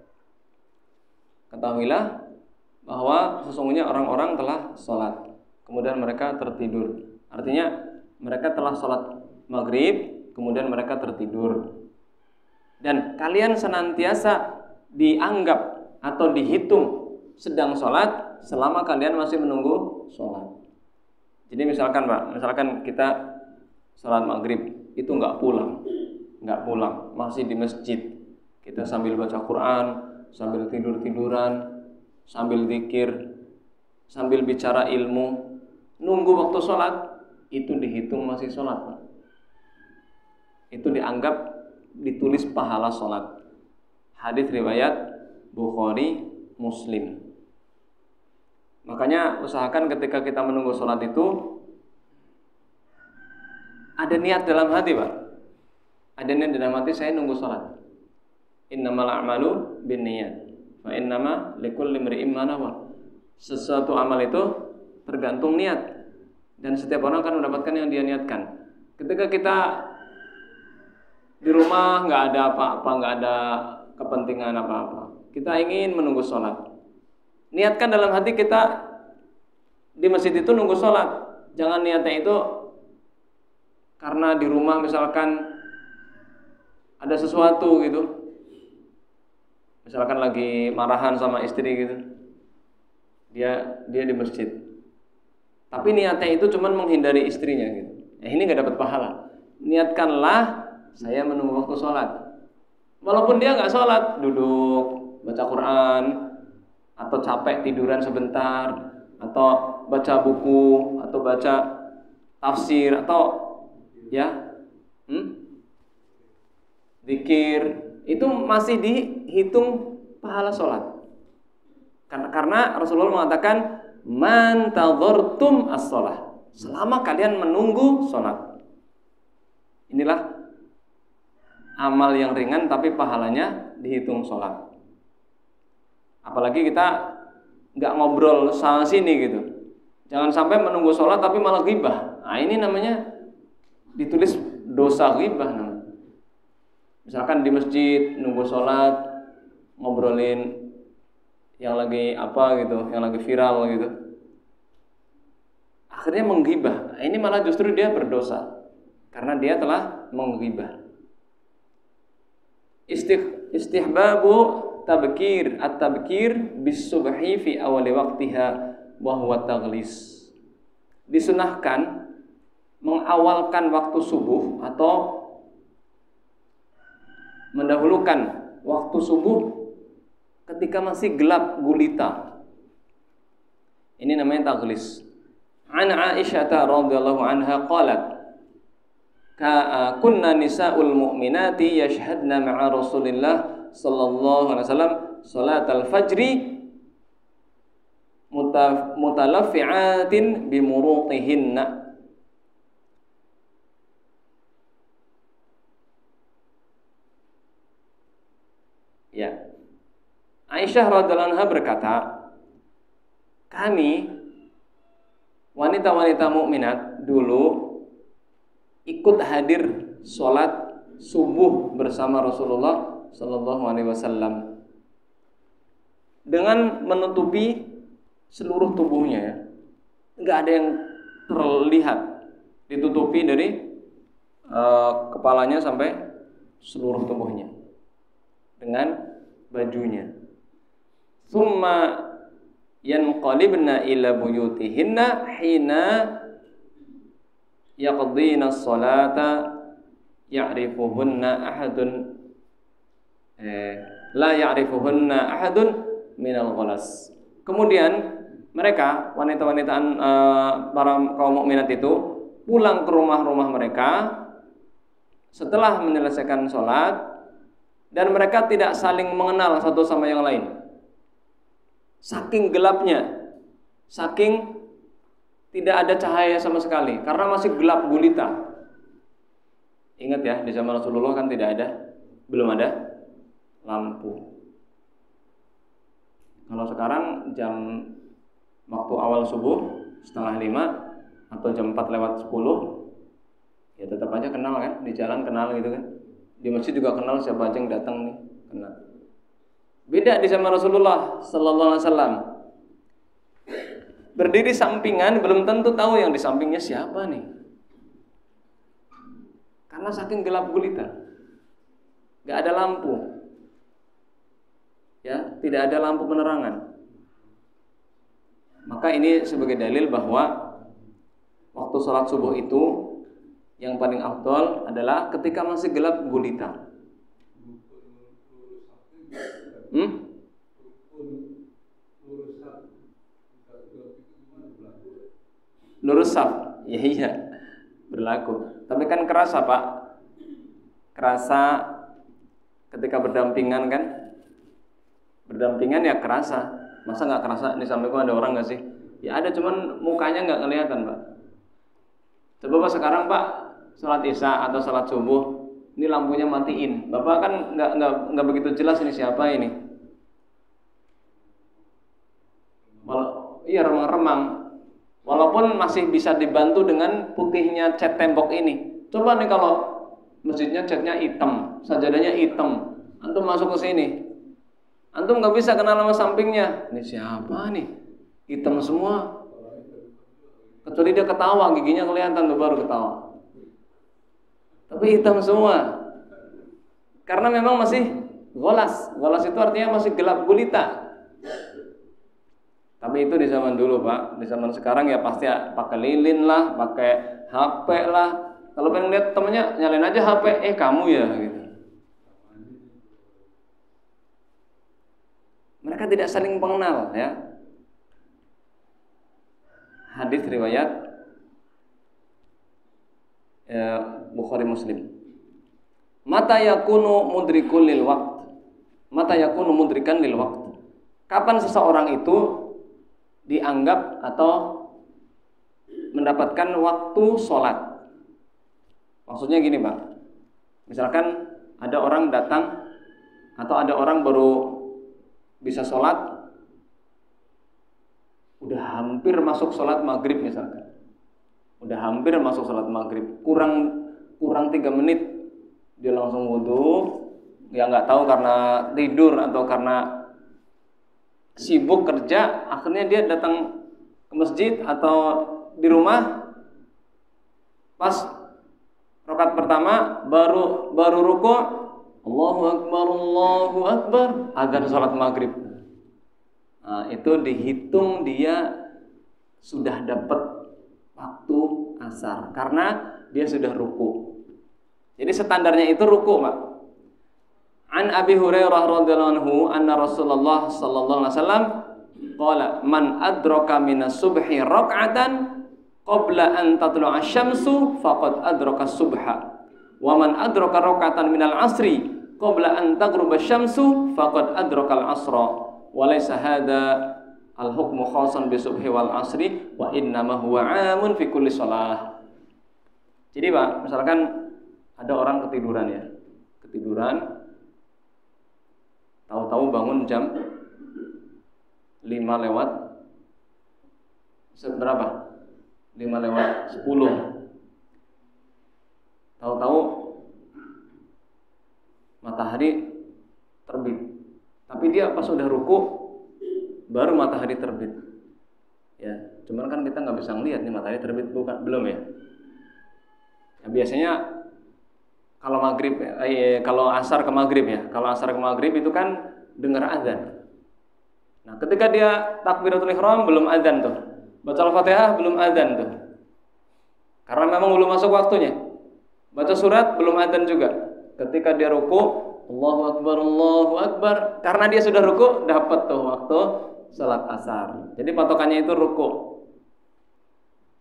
Ketahuilah bahwa sesungguhnya orang-orang telah salat, kemudian mereka tertidur. Artinya mereka telah salat maghrib, kemudian mereka tertidur. Dan kalian senantiasa dianggap atau dihitung sedang sholat selama kalian masih menunggu sholat. Jadi misalkan kita sholat maghrib itu nggak pulang, masih di masjid. Kita sambil baca Quran, sambil tiduran, sambil zikir, sambil bicara ilmu, nunggu waktu sholat, itu dihitung masih sholat. Itu dianggap ditulis pahala sholat. Hadis riwayat Bukhari, Muslim. Makanya usahakan ketika kita menunggu sholat itu ada niat dalam hati, Pak. Ada niat dalam hati, saya nunggu sholat. Innamal a'malu binniyat wa innama likulli imri'in ma nawa. Sesuatu amal itu tergantung niat, dan setiap orang akan mendapatkan yang dia niatkan. Ketika kita di rumah nggak ada apa-apa, nggak ada kepentingan apa-apa, kita ingin menunggu sholat, niatkan dalam hati kita di masjid itu nunggu sholat. Jangan niatnya itu karena di rumah misalkan ada sesuatu gitu, misalkan lagi marahan sama istri gitu, dia di masjid, tapi niatnya itu cuma menghindari istrinya gitu. Ini nggak dapat pahala. Niatkanlah saya menunggu waktu sholat. Walaupun dia nggak sholat, duduk baca Quran, atau capek tiduran sebentar, atau baca buku, atau baca tafsir, atau zikir, itu masih dihitung pahala sholat. Karena Rasulullah mengatakan man tadhartum as-shalah, selama kalian menunggu sholat. Inilah amal yang ringan tapi pahalanya dihitung sholat. Apalagi kita nggak ngobrol sana sini gitu. Jangan sampai menunggu sholat tapi malah ghibah. Nah, ini namanya ditulis dosa ghibah namanya. Misalkan di masjid nunggu sholat ngobrolin yang lagi apa gitu, yang lagi viral gitu, akhirnya menghibah. Nah, ini malah justru dia berdosa karena dia telah menghibah. Istihbabu at-tabkir bis-subhi fi awali waqtiha wa huwa taghlis. Disunahkan mengawalkan waktu subuh atau mendahulukan waktu subuh ketika masih gelap gulita. Ini namanya taghlis. An Aisyah radhiyallahu anha qalat kunna nisa'ul mu'minati yashhadna ma'a Rasulillah sallallahu alaihi wasallam salatal fajri mutalaffi'atin bimurutihinna. Ya. Aisyah radhiyallahu anha berkata, kami wanita-wanita mukminat dulu ikut hadir sholat subuh bersama Rasulullah Sallallahu Alaihi Wasallam dengan menutupi seluruh tubuhnya, ya. Nggak ada yang terlihat, ditutupi dari kepalanya sampai seluruh tubuhnya dengan bajunya. Tsumma yanqalibna ila buyutihinna hina yaqdina as-salata ya'rifuhunna ahadun la ya'rifuhunna ahadun minal ghalas. Kemudian mereka wanita-wanita para kaum mukminat itu pulang ke rumah-rumah mereka setelah menyelesaikan sholat, dan mereka tidak saling mengenal satu sama yang lain. Saking gelapnya, saking tidak ada cahaya sama sekali, karena masih gelap gulita. Ingat ya, di zaman Rasulullah kan belum ada lampu. Kalau sekarang waktu awal subuh 4:30 atau jam 4:10, ya tetap aja kenal kan, di jalan kenal gitu kan, di masjid juga kenal, siapa aja yang datang nih kenal. Beda di zaman Rasulullah Sallallahu Alaihi Wasallam, berdiri sampingan belum tentu tahu yang di sampingnya siapa nih, karena saking gelap gulita, nggak ada lampu, ya, tidak ada lampu penerangan. Maka ini sebagai dalil bahwa waktu sholat subuh itu yang paling afdal adalah ketika masih gelap gulita. Lurus saf, iya berlaku. Tapi kan kerasa Pak, kerasa ketika berdampingan kan, berdampingan ya kerasa. Masa nggak kerasa di sampingku ada orang nggak sih? Ya ada, cuman mukanya nggak kelihatan Pak. Coba Pak sekarang Pak sholat isya atau sholat subuh, ini lampunya matiin, Bapak kan nggak begitu jelas ini siapa ini. Iya, remang-remang. Walaupun masih bisa dibantu dengan putihnya cat tembok ini. Coba nih kalau masjidnya catnya hitam, sajadahnya hitam, antum masuk ke sini, antum nggak bisa kenal sama sampingnya. Ini siapa nih? Hitam semua. Kecuali dia ketawa, giginya kelihatan tuh baru ketawa. Tapi hitam semua. Karena memang masih golas. Golas itu artinya masih gelap gulita. Tapi itu di zaman dulu Pak. Di zaman sekarang ya pasti pakai lilin lah, pakai HP lah. Kalau pengen lihat temennya, nyalain aja HP. Kamu ya gitu. Mereka tidak saling mengenal ya. Hadis riwayat Bukhari Muslim. Mata yakunu mudrikul lil waqt. Mata yakunu mudrikan lil waqt. Kapan seseorang itu dianggap atau mendapatkan waktu sholat? Maksudnya gini Pak, misalkan ada orang datang atau ada orang baru bisa sholat, udah hampir masuk sholat maghrib misalkan, udah hampir masuk sholat maghrib, kurang 3 menit dia langsung wudhu, ya nggak tahu karena tidur atau karena sibuk kerja, akhirnya dia datang ke masjid atau di rumah, pas rakaat pertama baru ruku, Allahu Akbar, adzan salat maghrib. Nah, itu dihitung dia sudah dapat waktu asar karena dia sudah ruku. Jadi standarnya itu ruku, Pak. An Abi Hurairah radhiyallahu anhu anna Rasulullah sallallahu alaihi wasallam qala man adraka minas subhi rak'atan qabla an tatlu'a asy-syamsu faqad adraka as-subha wa man adraka rak'atan minal 'asri qabla an taghruba asy-syamsu faqad adraka al-'asra wa laysa hadha al-hukmu khassan bi subhi wal 'asri wa innama huwa 'amun fi kulli shalah. Jadi Pak, misalkan ada orang ketiduran tahu-tahu bangun jam 5 lewat Berapa? 5:10. Tahu-tahu matahari terbit. Tapi dia pas sudah ruku baru matahari terbit. Ya, cuman kan kita nggak bisa ngelihat nih matahari terbit belum ya. Nah, biasanya kalau maghrib, kalau asar ke maghrib ya, kalau asar ke maghrib itu kan dengar azan. Nah, ketika dia takbiratul ihram belum azan tuh, baca al-fatihah belum azan tuh, karena memang belum masuk waktunya. Baca surat belum azan juga. Ketika dia ruku, Allahu Akbar, karena dia sudah ruku dapat tuh waktu salat asar. Jadi patokannya itu ruku.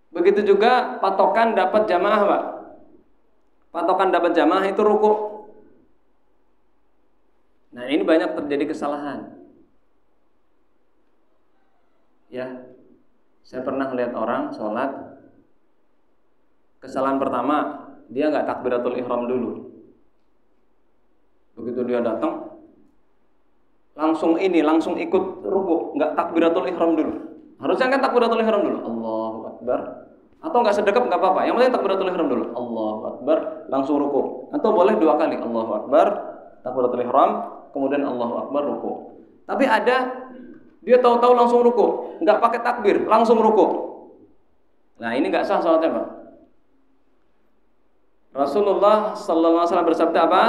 Begitu juga patokan dapat jamaah, Pak. Patokan dapat jamaah itu ruku. Nah, ini banyak terjadi kesalahan. Ya, saya pernah lihat orang sholat. Kesalahan pertama, dia nggak takbiratul ihram dulu. Begitu dia datang, langsung ikut ruku, nggak takbiratul ihram dulu. Harusnya kan takbiratul ihram dulu, Allahu Akbar. Atau nggak sedekap nggak apa-apa, yang penting takbiratul ihram dulu, Allahu Akbar, langsung ruku. Atau boleh 2 kali, Allahu Akbar, takbiratul ihram, kemudian Allahu Akbar ruku. Tapi ada dia tahu-tahu langsung ruku, nggak pakai takbir, langsung ruku. Nah, ini nggak sah sholatnya, Pak. Rasulullah sallallahu alaihi wasallam bersabda apa?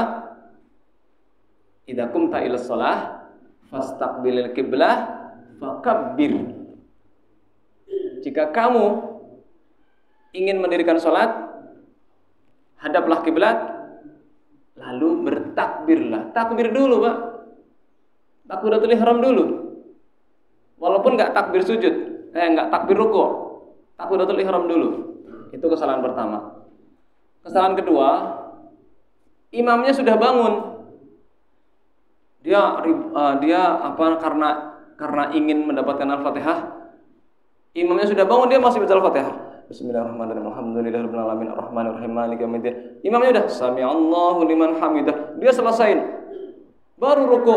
Idza qumta ilas shalah fastaqbilil qiblah fakabbir. Jika kamu ingin mendirikan sholat, hadaplah kiblat, lalu bertakbirlah. Takbir dulu, Pak. Takbiratul ihram dulu. Walaupun nggak takbir sujud, nggak takbir ruku, takbiratul ihram dulu. Itu kesalahan pertama. Kesalahan kedua, imamnya sudah bangun. Karena ingin mendapatkan al-fatihah, imamnya sudah bangun, dia masih baca al-fatihah. Bismillahirrahmanirrahim. Alhamdulillahirabbil alamin arrahmanir rahim maliki yaumiddin. Imamnya udah sami'allahu liman hamidah. Dia selesain. Baru ruku.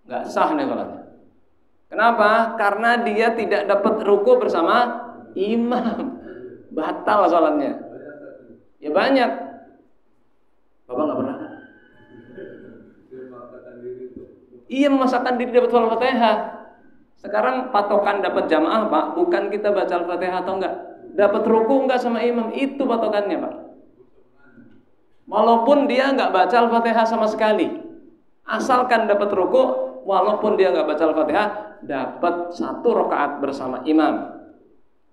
Enggak sah nih salatnya. Kenapa? Karena dia tidak dapat ruku bersama imam. Batal salatnya. Ya banyak. Bapak enggak pernah kan? Iya, memaksakan diri dapat al-fatihah. Sekarang patokan dapat jamaah, Pak, bukan kita baca al-fatihah atau enggak, dapat ruku enggak sama imam, itu patokannya, Pak. Walaupun dia enggak baca al-fatihah sama sekali, asalkan dapat ruku, walaupun dia enggak baca al-fatihah, dapat 1 rakaat bersama imam.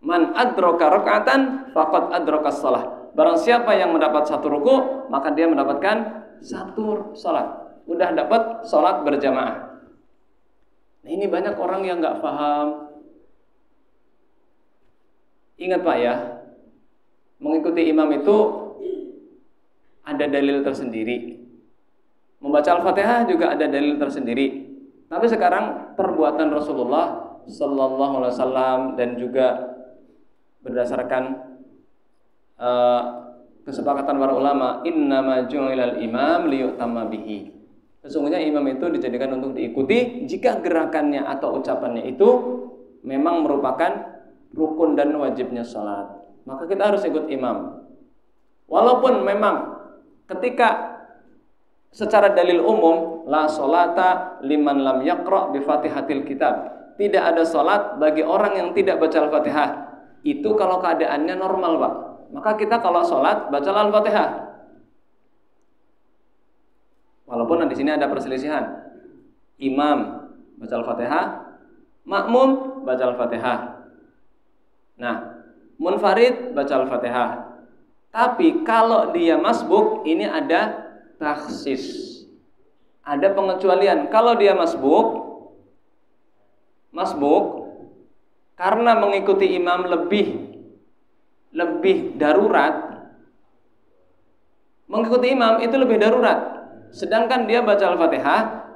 Man adraka raka'atan faqad adrakas shalah. Barang siapa yang mendapat 1 ruku, maka dia mendapatkan 1 salat. Udah dapat salat berjamaah. Nah, ini banyak orang yang nggak paham. Ingat, Pak, ya, mengikuti imam itu ada dalil tersendiri. Membaca al-fatihah juga ada dalil tersendiri. Tapi sekarang perbuatan Rasulullah sallallahu alaihi wasallam dan juga berdasarkan kesepakatan para ulama, innama ju'ilal imam liyu'tamma bihi. Sesungguhnya imam itu dijadikan untuk diikuti jika gerakannya atau ucapannya itu memang merupakan rukun dan wajibnya sholat. Maka kita harus ikut imam. Walaupun memang ketika secara dalil umum, la sholata liman lam yaqra' bi fatihatil kitab. Tidak ada sholat bagi orang yang tidak baca al-fatihah. Itu kalau keadaannya normal, Pak. Maka kita kalau sholat baca al-fatihah. Walaupun di sini ada perselisihan. Imam baca al-fatihah, makmum baca al-fatihah. Nah, munfarid baca al-fatihah. Tapi kalau dia masbuk, ini ada takhsis. Ada pengecualian. Kalau dia masbuk karena mengikuti imam lebih darurat. Mengikuti imam itu lebih darurat. Sedangkan dia baca al-fatihah,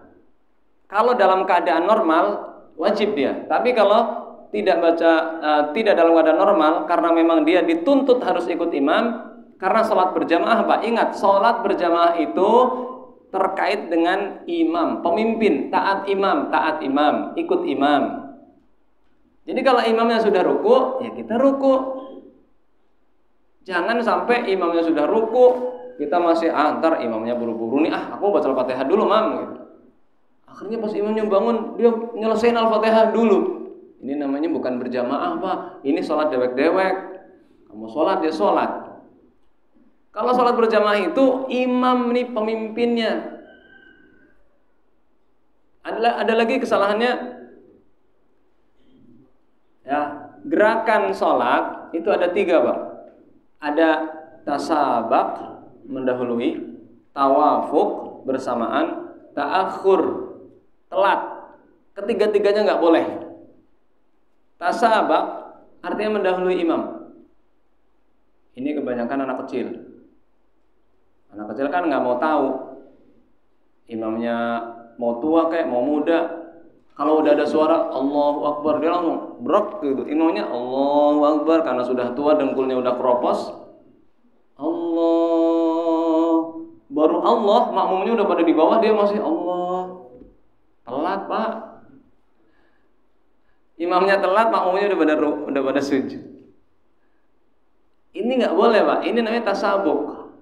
kalau dalam keadaan normal wajib dia. Tapi kalau tidak dalam keadaan normal, karena memang dia dituntut harus ikut imam, karena sholat berjamaah, Pak. Ingat, sholat berjamaah itu terkait dengan imam, pemimpin, taat imam, ikut imam. Jadi kalau imamnya sudah ruku, ya kita ruku. Jangan sampai imamnya sudah ruku, kita masih antar imamnya buru-buru nih, aku baca Al-Fatihah dulu, Mam. Gitu. Akhirnya pas imamnya bangun, dia nyelesain Al-Fatihah dulu. Ini namanya bukan berjamaah, Pak. Ini sholat dewek-dewek. Kamu sholat, dia sholat. Kalau sholat berjamaah itu imam nih pemimpinnya. Ada lagi kesalahannya, ya, gerakan sholat itu ada 3, Pak. Ada tasabak mendahului, tawafuk bersamaan, ta'akhur telat. Ketiga-tiganya nggak boleh. Tasabak artinya mendahului imam. Ini kebanyakan anak kecil. Anak kecil kan nggak mau tahu imamnya mau tua kayak mau muda. Kalau udah ada suara Allahu Akbar, dia langsung brok gitu. Imamnya Allahu Akbar karena sudah tua, dengkulnya udah keropos. Allah, baru Allah, makmumnya udah pada di bawah, dia masih Allah. Telat, Pak. Imamnya telat, makmumnya udah pada sujud. Ini nggak boleh, Pak. Ini namanya tasabuk,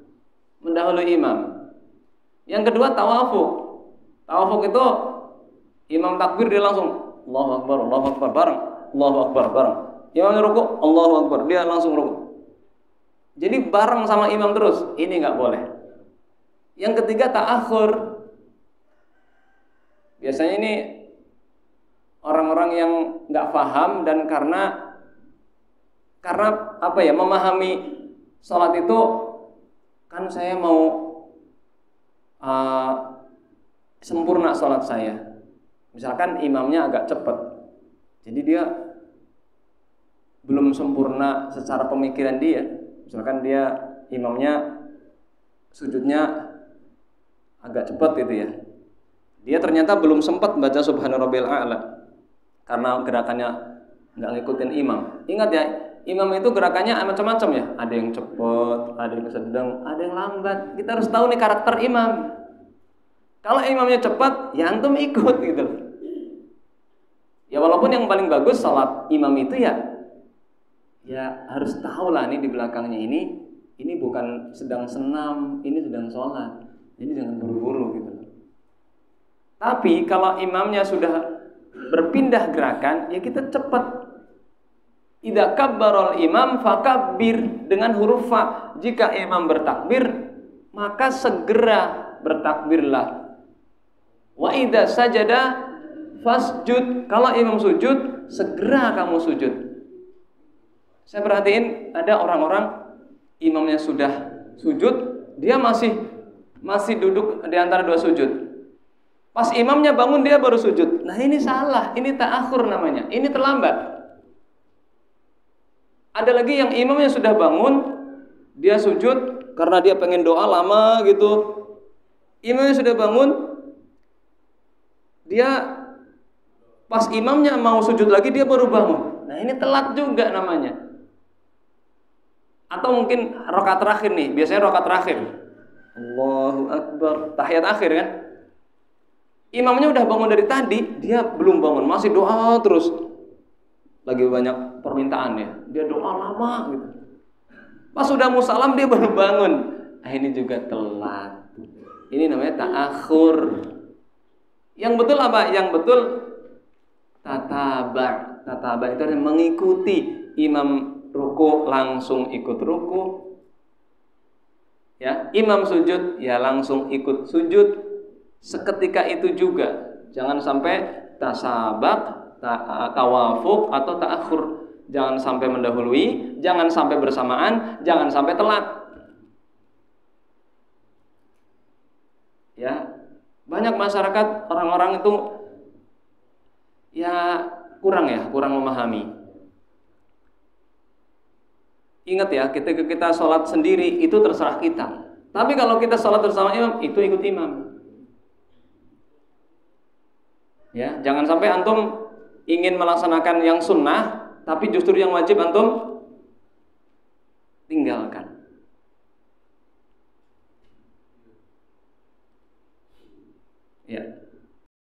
mendahului imam. Yang kedua tawafuk. Tawafuk itu imam takbir dia langsung Allahu Akbar bareng, Allahu Akbar bareng. Imamnya ruku, Allahu Akbar, dia langsung ruku. Jadi bareng sama imam terus, ini nggak boleh. Yang ketiga ta'akhur. Biasanya ini orang-orang yang nggak paham dan karena apa ya, memahami sholat itu kan saya mau sempurna sholat saya. Misalkan imamnya agak cepat, jadi dia belum sempurna secara pemikiran dia. Misalkan dia imamnya sujudnya agak cepat gitu ya, dia ternyata belum sempat baca Subhana Rabbiyal A'la karena gerakannya nggak ngikutin imam. Ingat ya, imam itu gerakannya macam-macam ya. Ada yang cepat, ada yang sedang, ada yang lambat. Kita harus tahu nih karakter imam. Kalau imamnya cepat, ya antum ikut gitu. Ya walaupun yang paling bagus salat imam itu ya harus tahu lah nih di belakangnya ini bukan sedang senam, ini sedang sholat. Jadi jangan buru-buru gitu. Tapi kalau imamnya sudah berpindah gerakan, ya kita cepat. Idza kabbarul imam fakabbir, dengan huruf fa. Jika imam bertakbir, maka segera bertakbirlah. Wa idza sajada fasjud, kalau imam sujud, segera kamu sujud. Saya perhatiin ada orang-orang imamnya sudah sujud, dia masih duduk di antara dua sujud. Pas imamnya bangun dia baru sujud. Nah ini salah, ini ta'akhur namanya, ini terlambat. Ada lagi yang imamnya sudah bangun, dia sujud karena dia pengen doa lama gitu. Imamnya sudah bangun, dia pas imamnya mau sujud lagi dia baru bangun. Nah ini telat juga namanya. Atau mungkin rakaat terakhir nih, biasanya rakaat terakhir Allahu Akbar, tahiyat akhir kan. Imamnya udah bangun dari tadi, dia belum bangun, masih doa terus. Lagi banyak permintaan ya, dia doa lama gitu. Pas sudah mau salam dia baru bangun. Nah ini juga telat. Ini namanya ta'akhur. Yang betul apa? Yang betul tataba. Tataba itu artinya mengikuti imam ruku langsung ikut ruku. Ya, imam sujud ya langsung ikut sujud. Seketika itu juga. Jangan sampai tasabak, tawafuk atau ta'akhur. Jangan sampai mendahului, jangan sampai bersamaan, jangan sampai telat. Ya, banyak masyarakat orang-orang itu ya kurang memahami. Ingat ya, ketika kita sholat sendiri itu terserah kita. Tapi kalau kita sholat bersama imam, itu ikut imam. Ya, jangan sampai antum ingin melaksanakan yang sunnah, tapi justru yang wajib antum tinggalkan.